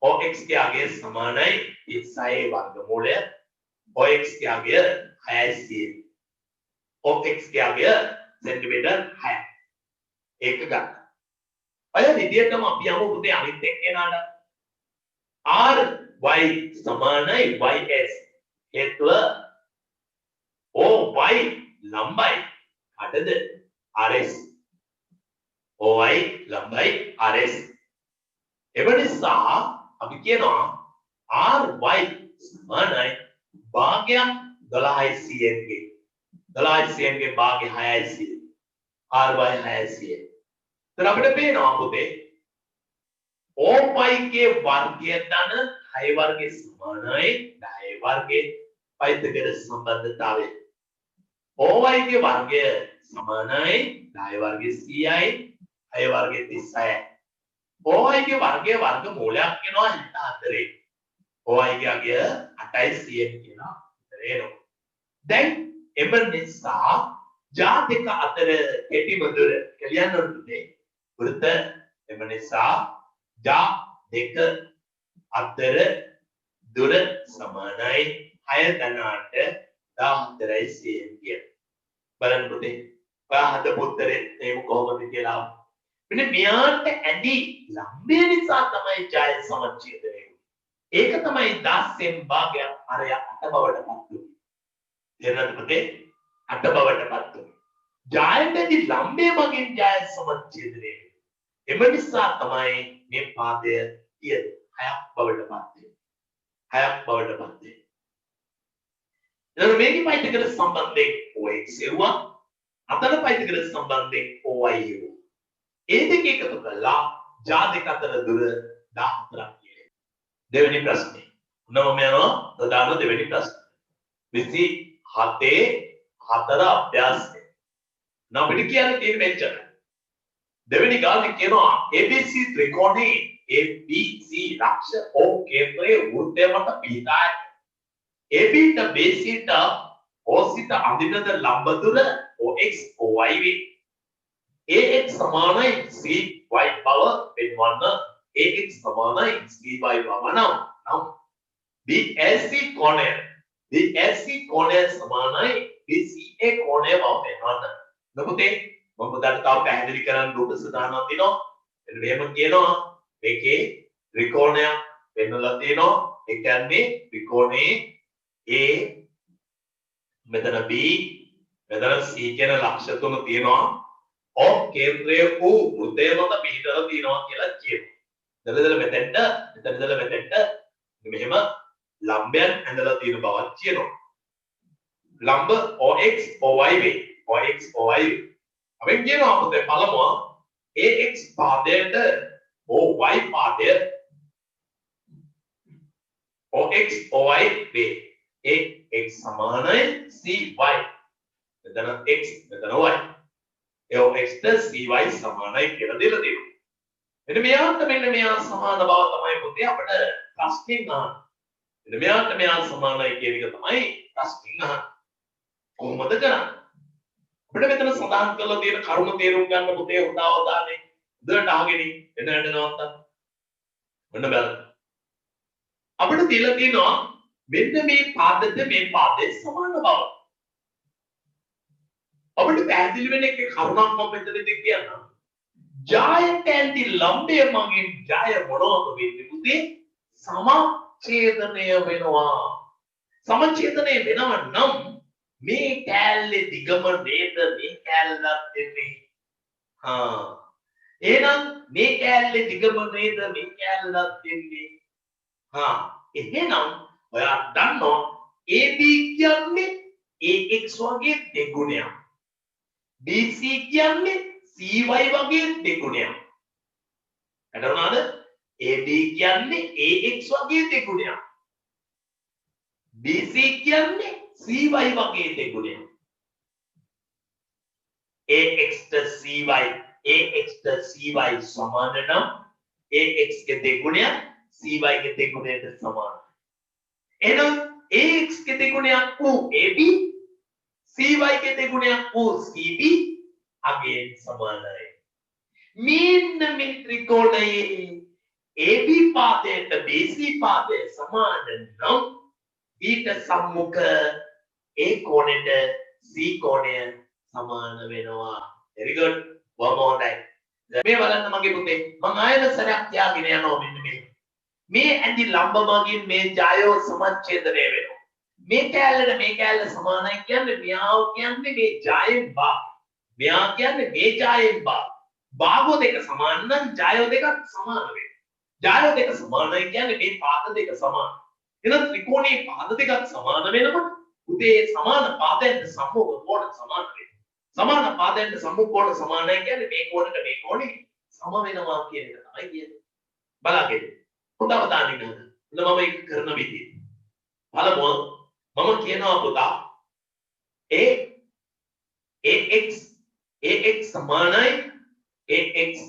[SPEAKER 1] OX ගේ අගය සමානයි 36 වර්ගමූලය. OX ගේ අගය 600. OX ගේ අගය සෙන්ටිමීටර් 6. ඒක ගන්න. ඔය විදිහටම අපි යමු පුතේ අනිත් එක්කෙනාට. RY සමානයි YS. හේතුව OY ලම්බයි අඩද RS. OY ලම්බයි RS. එබ නිසා අපි කියනවා RY සමානයි භාගයක් 12යි cm ගේ 12යි cm ගේ භාගය 6යි cm. RY 6යි cm. तर අපිට පේනවා පුතේ OY ගේ වර්ගය ධන 6 වර්ගය සමානයි 10 වර්ගය පයිතගොරස් සම්බන්ධතාවය. OY ගේ වර්ගය සමානයි 10 වර්ගය 100යි 6 වර්ගය 36යි. OY ගේ වර්ගය වර්ග මූලයක් වෙනවා 64. OY ගේ අගය 8යි cm කියලා එනවා. දැන් එම නිසා ජාතික අතර කෙටිම දුර කියන්න ඕනේ වෘත. එම නිසා ජා දෙක අතර දුර සමානයි 6 ධන 8 14යි cm කියන. බලන්න පුතේ. ඔයා හදපු උත්තරේ මේක කොහොමද කියලා. මෙන්න මෙයාට ඇඳි ලම්බය නිසා තමයි ජය සමච්ඡේදනය. ඒක තමයි 10න් භාගයක් අරය 8 බවට පත් වෙන්නේ. තේරෙනවද පුතේ? 8 බවට පත් වෙන්නේ. ජයටදී ලම්බය මගින් ජය සමච්ඡේදනය. එම නිසා තමයි මේ පාදය 6ක් බවට පත් වෙන්නේ. 6ක් බවට පත් වෙන්නේ. එතන මේකේ පයිතගොරස් සම්බන්ධයෙන් OX එවුවා. අතන පයිතගොරස් සම්බන්ධයෙන් OY එවුවා. ඒ දෙක එකතු කරලා ජාතික අතර දුර 14ක් කියනවා. දෙවෙනි ප්‍රශ්නේ. මොනවම යනවා? ප්‍රධාන දෙවෙනි ප්‍රශ්නේ. 27 4 අභ්‍යාසය. නම් පිට කියන්නේ තියෙන මෙච්චරයි. දෙවෙනි ගානේ කියනවා ABC ත්‍රිකෝණේ ABC ලක්ෂ O කේන්ද්‍රයේ වෘත්තය මත පිහිටා ඇත. AB ට BC ට OC ට අඳිනද ලම්බ දුර OX OY වේ. AX සමානයි CY බව පෙන්වන්න. AX සමානයි CY බව නම් BAC කෝණය සමානයි BCA කෝණය බව පෙන්වන්න. නමුතේ මම පුතාට තව පැහැදිලි කරන්න රූප සදානවා දිනවා. එන්න මෙහෙම කියනවා මේකේ ත්‍රිකෝණයක් පෙන්වලා තියෙනවා. ඒ කියන්නේ ත්‍රිකෝණේ A මෙතන B මෙතන C කියන ලක්ෂ තුන තියෙනවා. O කේන්ද්‍රය වූ වෘත්තය මත පිහිටලා තියෙනවා කියලා කියනවා. එතනදල මෙතෙන්ට මෙහෙම ලම්බයන් ඇඳලා තියෙන බවක් කියනවා. ලම්බ OX OY වේ. OX OY අපි කියනවා අපේ පළමුව AX පාදයට OY පාදය OX OY වේ. AX සමානයි CY. මෙතන X මෙතන Y. OX ට CY සමානයි කියලා දෙලා තියෙනවා. මෙන්න මෙයා සමාන බව තමයි පුතේ අපිට ප්‍රශ්نين අහන්නේ. මෙන්න මෙයා සමානයි කියන එක තමයි ප්‍රශ්نين අහන්නේ. කොහොමද කරන්නේ? අපිට මෙතන සඳහන් කරලා තියෙන කරුණු තේරුම් ගන්න පුතේ හොඳ අවධානය. හොඳට අහගෙන එන්න නවත්තා. මෙන්න බලන්න. අපිට තියලා තියෙනවා මෙන්න මේ පාදද මේ පාදේ සමාන බව. අපිට පැහැදිලි වෙන එක කරුණක් මම මෙතනදී කියන්නම්. ජායට ඇන්ති ලම්බය මගින් ජය මොනවද වෙන්නේ පුතේ? සමච්ඡේදනය වෙනවා. සමච්ඡේදනය වෙනවා නම් මේ කෑල්ලේ දිගම නේද මේ කෑල්ලක් දෙන්නේ. එහෙනම් මේ කෑල්ලේ දිගම නේද මේ කෑල්ලක් දෙන්නේ. එහෙනම් ඔයා දන්නවා AB කියන්නේ AX වගේ දෙගුණයක්. BC කියන්නේ CY වගේ දෙගුණයක්. හරිද? AB කියන්නේ AX වගේ දෙගුණයක්. BC කියන්නේ CY වගේ දෙගුණයක්. AX to CY සමාන නම් AX के දෙගුණයක් CY के දෙගුණයට සමානයි. එහෙනම් AX के දෙගුණයක් වූ AB CY के දෙගුණයක් වූ CB අගේ සමානයි. මෙන්න මේ ත්‍රිකෝණයේ AB පාදයට BC පාදය සමාන නම් ඊට සම්මුඛ A කෝණයට C කෝණය සමාන වෙනවා. very good. one more time. මේ බලන්න මගේ පුතේ මම ආයෙත් සරයක් තියාගෙන යනවා මෙන්න මේ ඇඳි ලම්බ මගින් මේ ජායෝ සමච්ඡේදනය වෙනවා. මේ කැලලට මේ කැලල සමානයි කියන්නේ මෙයාව කියන්නේ මේ ජායෙන් බා. මෙයා කියන්නේ මේ ජායෙන් බා. බාගෝ දෙක සමාන නම් ජායෝ දෙක සමාන වෙනවා. ජායෝ දෙක සමානයි කියන්නේ මේ පාද දෙක සමාන. එහෙනම් ත්‍රිකෝණයේ පාද දෙකක් සමාන වෙනකොට උදේ සමාන පාදයන්ට සම්මුඛ කෝණ සමාන වෙනවා. සමාන පාදයන්ට සම්මුඛ කෝණ සමානයි කියන්නේ මේ කෝණයට මේ කෝණේ සම වෙනවා කියන එක තමයි කියන්නේ. බලන්න. හොඳ අවධානයෙන් ගන්න. මම ඒක කරන විදිය. බලමු. මම කියනවා පුතා AX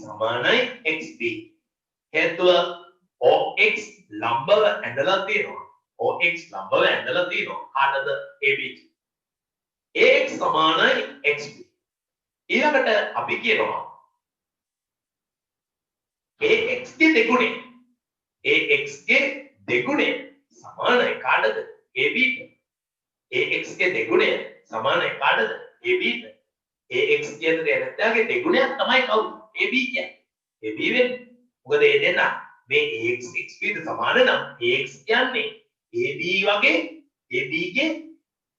[SPEAKER 1] සමානයි XB. හේතුව OX ලම්බව ඇඳලා තියෙනවා. OX ලම්බව ඇඳලා තියෙනවා. කාටද? AB. AX සමානයි XB. ඊළඟට අපි කියනවා AX ගේ දෙගුණය. AX के දෙගුණය සමානයි කාටද? AB ට. AX के දෙගුණය සමානයි කාටද? AB ට. AX කියන්නේ නැත්නම් දෙගුණයක් තමයි කවුද? AB කියන්නේ. AB වෙන්නේ. මොකද ඒ දෙන්න මේ AX XB ට සමාන නම් AX කියන්නේ AB වගේ AB ගේ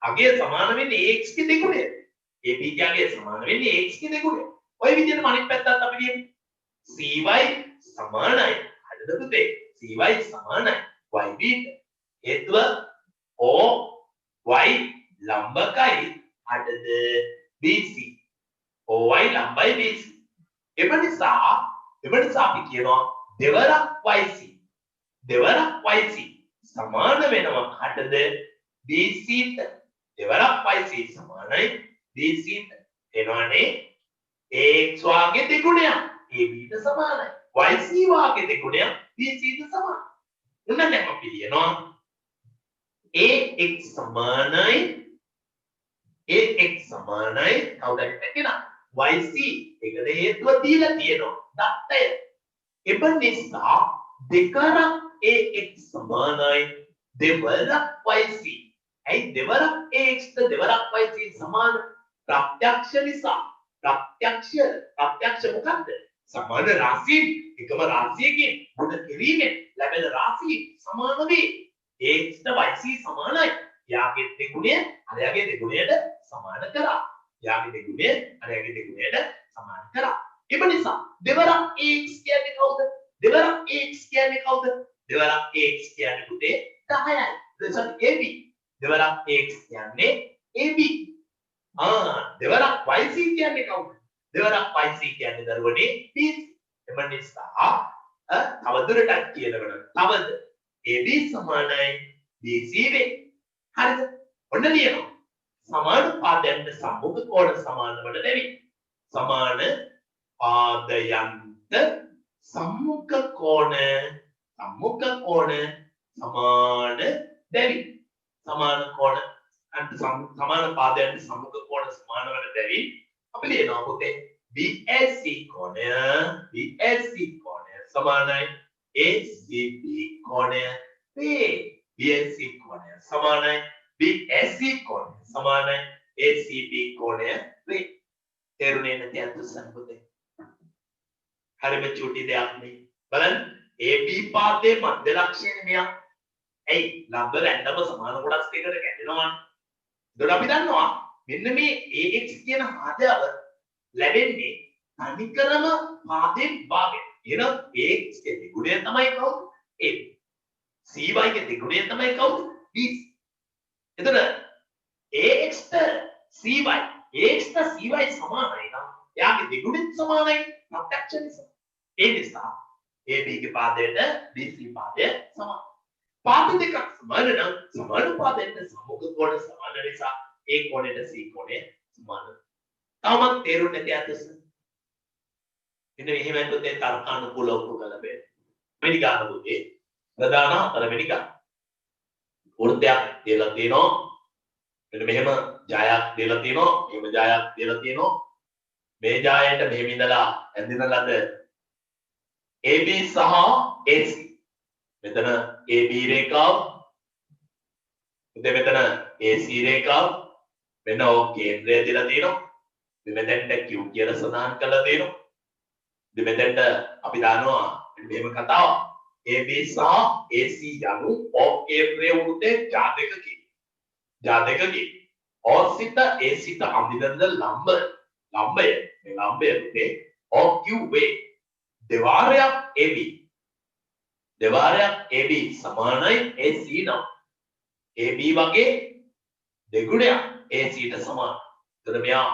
[SPEAKER 1] අගය සමාන වෙන්නේ AX के දෙගුණය. AB ගේ අගය සමාන වෙන්නේ AX के දෙගුණය. ඔය විදිහට අනිත් පැත්තත් අපි කියමු. CY සමානයි. හරිද පුතේ? CY සමානයි YB ට. හේතුව OY ලම්බකයි අඩද BC. OY ලම්බයි BC. එම නිසා අපි කියනවා දෙවරක් YC. දෙවරක් YC සමාන වෙනවා අඩද BC ට. දෙවරක් YC සමානයි BC ට. එනවනේ AX වාගේ දෙගුණයක් AB ට සමානයි. YC වාගේ දෙගුණයක් BC ට සමානයි. උන්න දැන් අපි කියනවා AX සමානයි කවුද කියනවා YC ඒකද හේතුව දීලා තියෙනවා දත්තය. එබ නිසා දෙකරක් AX සමානයි දෙවරක් YC. ඇයි දෙවරක් AX ට දෙවරක් YC සමාන? ප්‍රත්‍යක්ෂ නිසා. ප්‍රත්‍යක්ෂ මොකක්ද? සමාන රාශිය එකම රාශියකින් මුද කිරීමෙන් ලැබෙන රාශිය සමාන වේ. AX ට YC සමානයි. යාගේ දෙගුණය අරයාගේ දෙගුණයට සමාන කරා. යාගේ දෙගුණය අරයාගේ දෙගුණයට සමාන කරා. ඒ නිසා දෙවරක් AX කියන්නේ කවුද? දෙවරක් AX කියන්නේ කවුද? දෙවරක් AX කියන්නේ පුතේ 10යි. එතකොට AB. දෙවරක් AX කියන්නේ AB. දෙවරක් YC කියන්නේ කවුද? දෙවරක් YC කියන්නේ දරුවනේ BC. එම නිසා තවදුරටත් කියනකොට තවද AB සමානයි BC වේ. හරිද? ඔන්න ලියනවා. සමාන පාදයන්ට සම්මුඛ කෝණ සමාන වල දෙවි. සමාන පාදයන්ට සම්මුඛ කෝණ සමාන දෙවි. සමාන කෝණ සමාන පාදයන්ට සම්මුඛ කෝණ සමාන වල දෙවි. අපි ලියනවා පුතේ BAC කෝණය සමානයි ACB කෝණය BNC कोणය සමානයි BSC कोणය සමානයි ACB कोणය වේ. තේරුණේ නැති අතුස්සන් පුතේ. හරිම චූටි දෙයක් නේ. බලන්න AB පාදයේ මධ්‍ය ලක්ෂණය මෙයා. ඇයි ලම්බ රැන්ඩම සමාන කොටස් දෙකට කැඩෙනවා. ඒකට අපි දන්නවා මෙන්න මේ AX කියන ආදයව ලැබෙන්නේ තනිකරම පාදයෙන් භාගයෙන්. එහෙනම් AX ගේ දෙගුණය තමයි කවුද? AB. CY ගේ දෙගුණය තමයි කවුද? BC. එතන AX ට CY AX ට CY සමානයි නම් එයාගේ දෙගුණෙත් සමානයි ප්‍රත්‍යක්ෂ නිසා. ඒ නිසා AB ගේ පාදයට BC පාදය සමානයි. පාද දෙකක් සමාන නම් සමානුපාතයෙන් සමුඛ කෝණ සමාන නිසා A කෝණයට C කෝණය සමාන. තාමත් තේරුන්නේ නැති අතස. ඉතින් මෙහෙම හිතුවොත් ඒ තර්කානුකූලව උගල බෑ. වෙනි ගන්න පුතේ ප්‍රධාන හතර වෙනි ගන්න. වෘත්තයක් දීලා තියෙනවා. මෙන්න මෙහෙම ජායක් දීලා තියෙනවා. මෙහෙම ජායක් දීලා තියෙනවා. මේ ජායට මෙහෙම ඉඳලා ඇඳින ලද AB සහ AC. මෙතන AB රේඛාව. මෙතන AC රේඛාව. මෙන්න ඔය කේන්ද්‍රය දීලා තියෙනවා. මෙතෙන්ට Q කියලා සඳහන් කරලා තියෙනවා. මෙතෙන්ට අපි දන්නවා මෙහෙම කතාවක්. AB සහ AC යනු ඔ කේන්ද්‍රයේ වෘත්තේ ජාතකකි. ජාතකකි. ඔ සිත AC සිත අඳින ලම්බය. මේ ලම්බයේ OQ වේ. දෙවාරයක් AB. දෙවාරයක් AB සමානයි AC නම්. AB වගේ දෙගුණයක් AC ට සමානයි. එතන මෙයා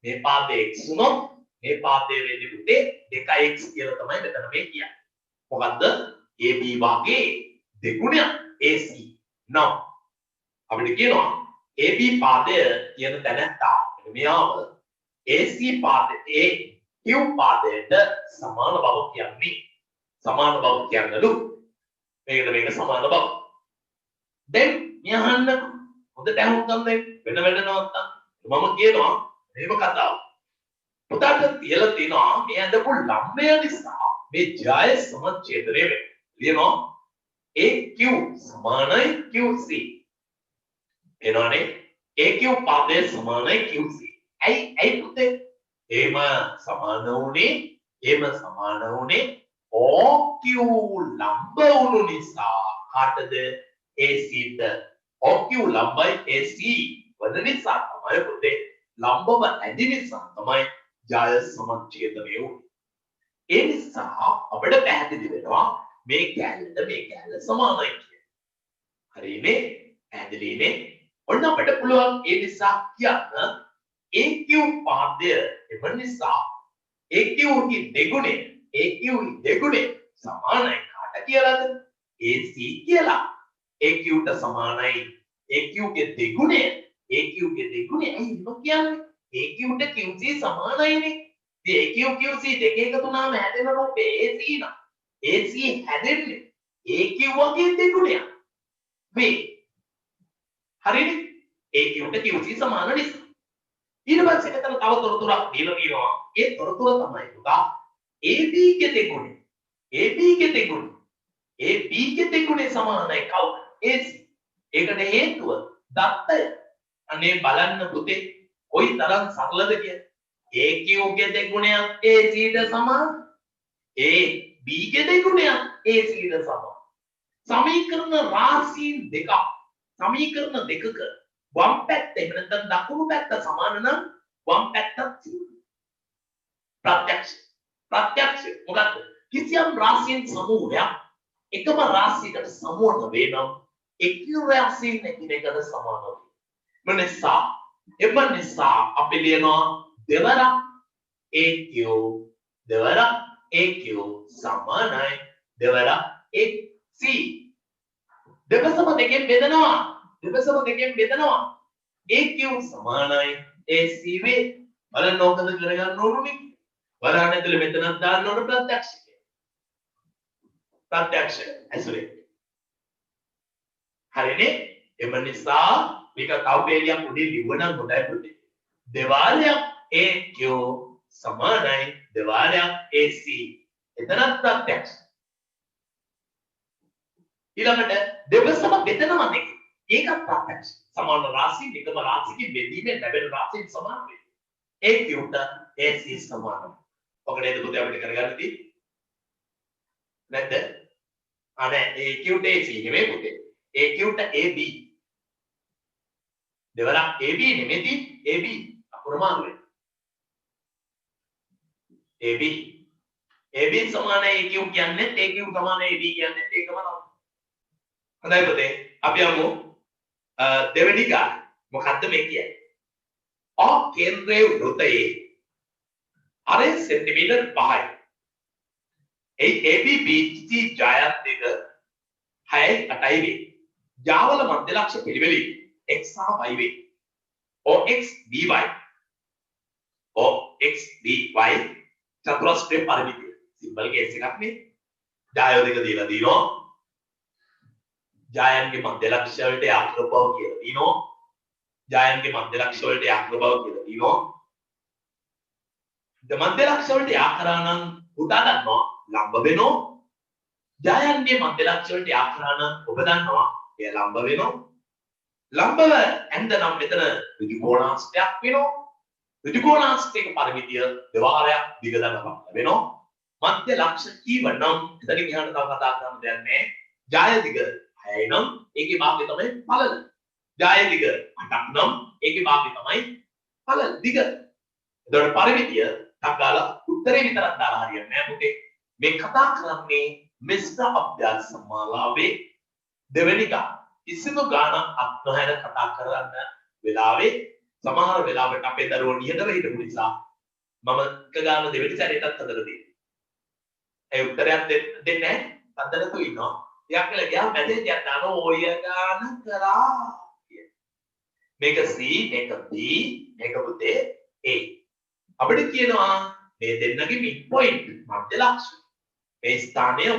[SPEAKER 1] මේ පාදයේ x උනොත් මේ පාදයේ වෙන්නේ පුතේ 2x කියලා තමයි මෙතන මේ කියන්නේ. මොකද්ද? AB වගේ දෙගුණයක් AC නම් අපිට කියනවා AB පාදය කියන තැනත්තා මෙයාව AC පාදයේ Q පාදයට සමාන බව කියන්නේ. සමාන බව කියන්නලු. මේක සමාන බව. දැන් යහන්න හොඳට අහුම්කම් දෙන්න වෙන නවත්තා. මම කියනවා මේව කතාව. පුතාට තියලා තිනවා මේ අඳපු ලම්බය නිසා මේ ජය සමච්ඡේදනය වෙනවා. ලියනවා AQ සමානයි QC. එනවනේ AQ පාදයේ සමානයි QC. ඇයි පුතේ? එහෙම සමාන වුණේ OQ ලම්බ වුණු නිසා කාටද AC ට OQ ලම්බයි AC වන නිසා තමයි පුතේ ලම්බව ඇදි නිසා තමයි ජය සමච්ඡේදනය වුනේ. ඒ නිසා අපිට පැහැදිලි වෙනවා මේ කැලලට මේ කැලල සමානයි කියලා. හරිනේ? පැහැදිලිනේ? ඔන්න අපිට පුළුවන් ඒ නිසා කියන්න AQ පාදය එම නිසා AQ ගේ දෙගුණය සමානයි කාට කියලාද? AC කියලා. AQ ට සමානයි AQ ගේ දෙගුණය ඇයි එහෙම කියන්නේ? AQ ට QC සමානයිනේ. ඉතින් AQ QC දෙක එකතු වුණාම හැදෙන රූපේ AC න. AC හැදෙන්නේ AQ වගේ දෙගුණයක්. මේ හරිනේ? AQ ට QC සමාන නිසා. ඊට පස්සේ මෙතන තව තොරතුරක් දීලා තියෙනවා. ඒ තොරතුර තමයි පුතා AB ගේ දෙගුණය. AB ගේ දෙගුණය සමානයි කවුද? AC. ඒකට හේතුව දත්තය. අනේ බලන්න පුතේ කොයි තරම් සරලද කියලා. AQ ගේ දෙගුණයක් AC ට සමාන. AB ගේ දෙගුණයක් AC ට සමාන. සමීකරණ රාශීන් දෙකක්. සමීකරණ දෙකක වම් පැත්ත එහෙම නැත්නම් දකුණු පැත්ත සමාන නම් වම් පැත්තත් ප්‍රත්‍යක්ෂ මොකක්ද? කිසියම් රාශීන් සමූහයක් එකම රාශියකට සමෝධ වේ නම් එක්ක රාශීන් එකිනෙකට සමාන වේ. එම නිසා අපි ලියනවා දෙවරක් AQ සමානයි දෙවරක් AC. දෙපසම දෙකෙන් බෙදනවා. AQ සමානයි AC වේ. බලන්න ඕකද කරගන්න ඕනේ. බලන්න ඇතුලේ මෙතනක් දාන්න ඕන ප්‍රත්‍යක්ෂ ඇසුරේ. හරිනේ? එම නිසා මේක කවුපේලියක් උඩින් ලිව්වනම් හොඳයි පුතේ. දෙවාරයක් AQ සමානයි දෙවාරයක් AC. එතනත් ප්‍රත්‍යක්ෂ. ඊළඟට දෙවසම බෙදනවා දෙක. ඒකත් ප්‍රත්‍යක්ෂ. සමාන රාශි එකම රාශියකින් බෙදීමෙන් ලැබෙන රාශියෙන් සමාන වෙයි. ඒ කියුට AC සමානයි. ඔක නේද පුතේ අපිට කරගන්න තියෙන්නේ. නැද්ද? අනේ ඒ කියුට AC නෙමෙයි පුතේ. ඒ කියුට AB. දෙවරක් AB නෙමෙයි AB අප්‍රමාණ වෙයි. AB AB සමාන AQ කියන්නේ AQ සමාන AB කියන්නේ ඒකම තමයි. හොඳයි පුතේ අපි යමු දෙවෙනි ගාන. මොකද්ද මේ කියන්නේ? ඔ කේන්ද්‍රයේ වෘතයේ අර සෙන්ටිමීටර් 5යි. ඒ AB BC ජායත් දෙක 6යි 8යි වේ. ජාවල මධ්‍ය ලක්ෂ පිළිවෙලින් x සහ y වේ. OX BY OX BY චතුරස්‍රයේ පරිමිතිය. සිම්බල් කේස් එකක් නේ. ජායෝ දෙක දීලා දිනෝ. ජායන්ගේ මධ්‍ය ලක්ෂ වලට ආකෘත බව කියලා දිනෝ. ජායන්ගේ මධ්‍ය ලක්ෂ වලට ආකෘත බව කියලා දිනෝ. මධ්‍ය ලක්ෂ වලට ආකරානම් උදා ගන්නවා ලම්බ වෙනවා. ජායන්ගේ මධ්‍ය ලක්ෂ වලට ආකරානම් ඔබ දන්නවා එය ලම්බ වෙනවා. ලම්බව ඇඳනම් මෙතන ඍජු කෝණාංශයක් වෙනවා. ඍජු කෝණාංශයක පරිමිතිය දෙවාරයක් දිග දක්වා වෙනවා. මධ්‍ය ලක්ෂ කීව නම් එතනින් එහාට තව කතා කරන්න දෙයක් නැහැ. ජාය දිග 6යි නම් ඒකේ භාගය තමයි පළල. ජාය දිග 8ක් නම් ඒකේ භාගය තමයි පළල දිග. එතකොට පරිමිතිය ටක්ගාලා උත්තරේ විතරක් දාලා හරියන්නේ නැහැ පුතේ. මේ කතා කරන්නේ මිශ්‍ර අභ්‍යාස සමාලාවේ දෙවෙනි ගාන. කිසිදු ගානක් අත්නොහැර කතා කරන්න වෙලාවේ සමහර වෙලාවට අපේ දරුවෝ නිහඬව හිටපු නිසා මම එක ගාන දෙවෙනි සැරේටත් හදලා දෙනවා. ඒ උත්තරයක් දෙන්නේ නැහැ. හදලා තු ඉන්නවා. ටිකක් වෙලා ගියාම මැසේජ් එකක් දානවා ඔය ගාන කරා කියන. මේක C මේක B මේක පුතේ A. අපිට කියනවා මේ දෙන්නගේ මිඩ් පොයින්ට් මධ්‍ය ලක්ෂ්‍ය. මේ ස්ථානය y.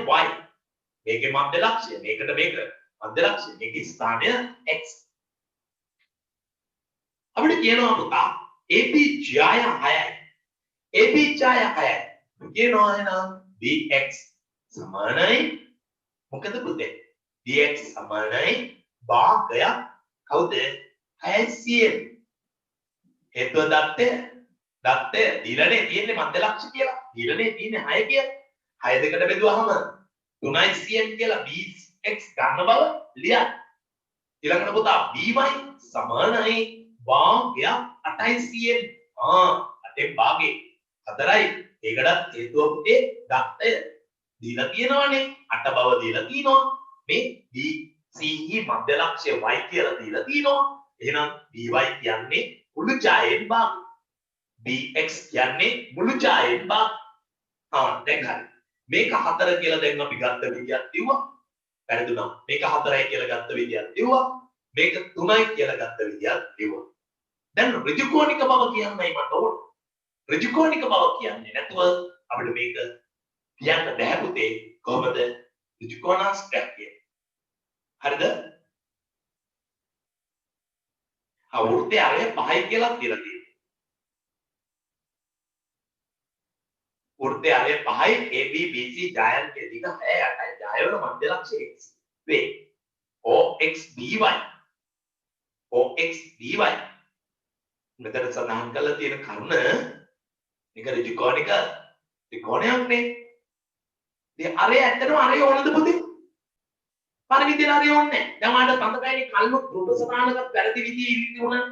[SPEAKER 1] මේකේ මධ්‍ය ලක්ෂ්‍ය. මේකට මේක මධ්‍ය ලක්ෂ්‍ය. මේකේ ස්ථානය x. අපිට කියනවා පුතා AB ඡාය 6යි. AB ඡාය 6යි. කියනවා එහෙනම් bx සමානයි මොකද පුතේ? bx සමානයි භාගයක් කවුද? 600. හේතුව දත්තය දීලානේ තියෙන්නේ මධ්‍ය ලක්ෂ්‍ය කියලා. දීලානේ තියෙන්නේ 6 කියලා. 6 දෙකට බෙදුවාම 3යි 100 කියලා bx ගන්න බව ලියන්න. ඊළඟට පුතා by සමානයි භාගයක් 8යි 100. අතේ භාගේ 4යි. ඒකටත් හේතුව පුතේ දත්තය දීලා තියෙනවානේ. 8 බව දීලා තියෙනවා. මේ BC මධ්‍ය ලක්ෂ්‍ය y කියලා දීලා තියෙනවා. එහෙනම් by කියන්නේ මුළු ඡායෙන් භාගය. bx කියන්නේ මුළු ඡායෙන් භාගය. දැන් හරි. මේක 4 කියලා දැන් අපි ගත්ත විදියක් දිව්වා. වැරදුනා. මේක 4යි කියලා ගත්ත විදියක් දිව්වා. මේක 3යි කියලා ගත්ත විදියක් දිව්වා. දැන් ඍජු කෝණික බව කියන්නයි මට ඕන. ඍජු කෝණික බව කියන්නේ නැතුව අපිට මේක කියන්න බෑ පුතේ. කොහොමද ඍජු කෝණාංශයක් කියන්නේ? හරිද? වෘත්තය අරය 5යි කියලා කියලා තියෙනවා. වෘත්තය අරය 5යි AB BC ජායන්ගේ දිග 6යි 8යි. ජායවල මධ්‍ය ලක්ෂ්‍ය x වේ. OX BY මෙතන සඳහන් කරලා තියෙන කරුණ මේක ඍජු කෝණික ත්‍රිකෝණයක් නේ. ඉතින් අරය ඇත්තටම අරය ඕනද පුතේ? පරිමිතිය අරය ඕනේ නැහැ. දැන් ආඩ තඳකයිනේ කල්ම රුධ සමානකත් වැරදි විදිහේ ඉන්නේ උනා.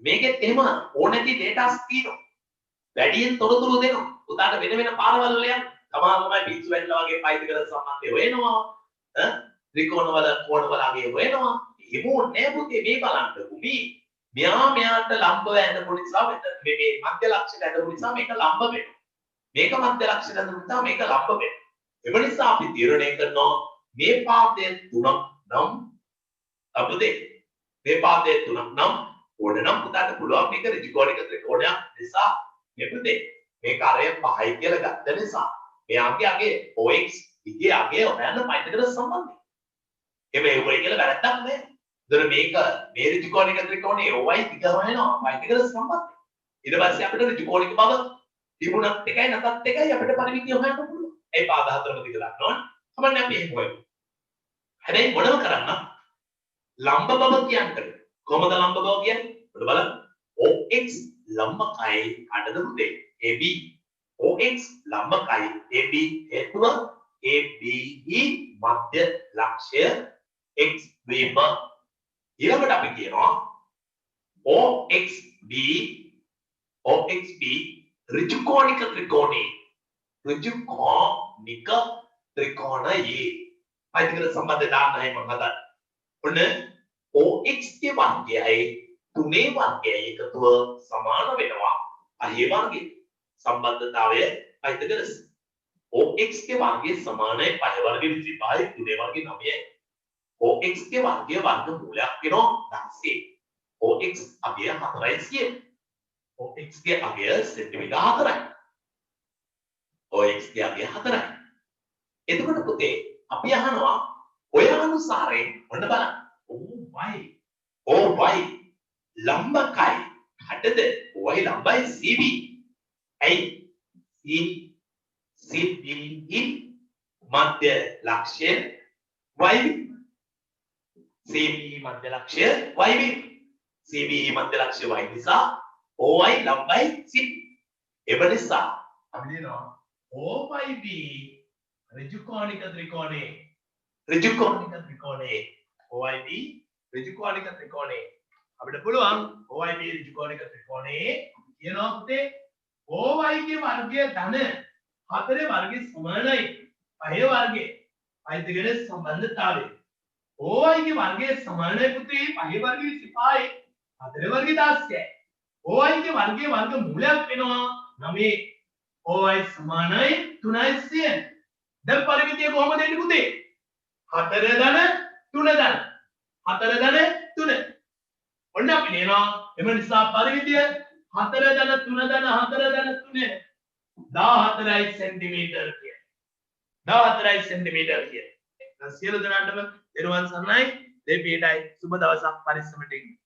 [SPEAKER 1] මේකෙත් එහෙම ඕන නැති ඩේටාස් තියෙනවා. වැඩියෙන් තොරතුරු දෙනවා. උදාට වෙන වෙන පාරවල් වල යන සමානමයි පිස්සු වැටලා වගේ පයිද කරලා සම්බන්ධය හොයනවා. ත්‍රිකෝණ වල කෝණ වල අගේ හොයනවා. එහෙම ඕනේ නැහැ පුතේ. මේ බලන්න කුමි මෙයාට ලම්බව ඇඳපු නිසා මෙතන මේ මධ්‍ය ලක්ෂ්‍ය ඇඳපු නිසා මේක ලම්බ වෙනවා. මේක මධ්‍ය ලක්ෂ්‍ය ඇඳපු නිසා මේක ලම්බ වෙනවා. ඒ නිසා අපි තීරණය කරනවා මේ පාදයේ තුනක් නම් අපදේ මේ පාදයේ තුනක් නම් ඕන නම් පුතාට පුළුවන් මේක ඍජු කෝණික ත්‍රිකෝණයක් නිසා මෙපුතේ මේක අරය 5යි කියලා ගත්ත නිසා මෙයාගේ අගේ OX ඉගේ අගේ හොයන්න පයින්ටකට සම්බන්ධයි. ඒ වෙයි කියලා වැරද්දක් නෑ. දොර මේක මේ ඍජු කෝණික ත්‍රිකෝණයේ OY දිග හොයනවා පයින්ටකට සම්බන්ධයි. ඊට පස්සේ අපිට ඍජු කෝණික බව තිබුණත් එකයි නැතත් එකයි අපිට පරිමිතිය හොයන්න පුළුවන්. ඒ පාද හතරම දිග ගන්න ඕන. කමන්නේ අපි එහෙම හොයමු. හැබැයි මොනව කරන්න ලම්බ බව කියන්නේ කොහමද ලම්බ බව කියන්නේ ඔන්න බලන්න OX ලම්බකයි අඩද පුතේ AB OX ලම්බකයි AB හේතුව ABE මධ්‍ය ලක්ෂය X වීම ඊළඟට අපි කියනවා OXB ඍජුකෝණික ත්‍රිකෝණේ ඍජුකෝණික ත්‍රිකෝණයේ අයිතිකර සම්බන්ධය දාන්නයි මම හදන්නේ. ඔන්න OX ගේ වර්ගයයි 3 වර්ගයයි එකතුව සමාන වෙනවා. අහේ වර්ගය සම්බන්ධතාවය අයිතිකර OX ගේ වර්ගය සමානයි 5 වර්ගය 25යි 3 වර්ගය 9යි. OX ගේ වර්ගය වර්ගමූලයක් වෙනවා 16. OX අගය 4යි කියන්නේ. OX ගේ අගය සෙන්ටිමීටර් 4යි. OX ගේ අගය 4යි. එතකොට පුතේ අපි අහනවා ඔය අනුසාරයෙන් ඔන්න බලන්න. OY ලම්බකයි හටද OY ලම්බයි CB. ඇයි? CB මධ්‍ය ලක්ෂ්‍ය YB. CB මධ්‍ය ලක්ෂ්‍ය YB. CB මධ්‍ය ලක්ෂ්‍ය Y නිසා OY ලම්බයි CB. ඒ නිසා අපි දෙනවා OYB ඍජුකෝණික ත්‍රිකෝණේ OYB ඍජුකෝණික ත්‍රිකෝණේ අපිට පුළුවන් OYB ඍජුකෝණික ත්‍රිකෝණේ කියනවා පුතේ OY ගේ වර්ගය ධන 4 වර්ගය සමානයි 5 වර්ගය අයිතිකර සම්බන්ධතාවය OY ගේ වර්ගය සමානයි පුතේ 5 වර්ගය 25යි 4 වර්ගය 16යි OY ගේ වර්ගයේ වර්ග මූලයක් වෙනවා 9 OY සමානයි 3යි 100 දැන් පරිමිතිය කොහොමද එන්නේ පුතේ 4 ධන 3 ධන 4 ධන 3 ඔන්න අපි ලියනවා එම නිසා පරිමිතිය 4 ධන 3 ධන 4 ධන 3 14යි සෙන්ටිමීටර් කිය 14යි සෙන්ටිමීටර් කිය දැන් සියලු දෙනාටම දරුවන් සරණයි දෙපියටයි සුබ දවසක් පරිස්සමට ඉන්න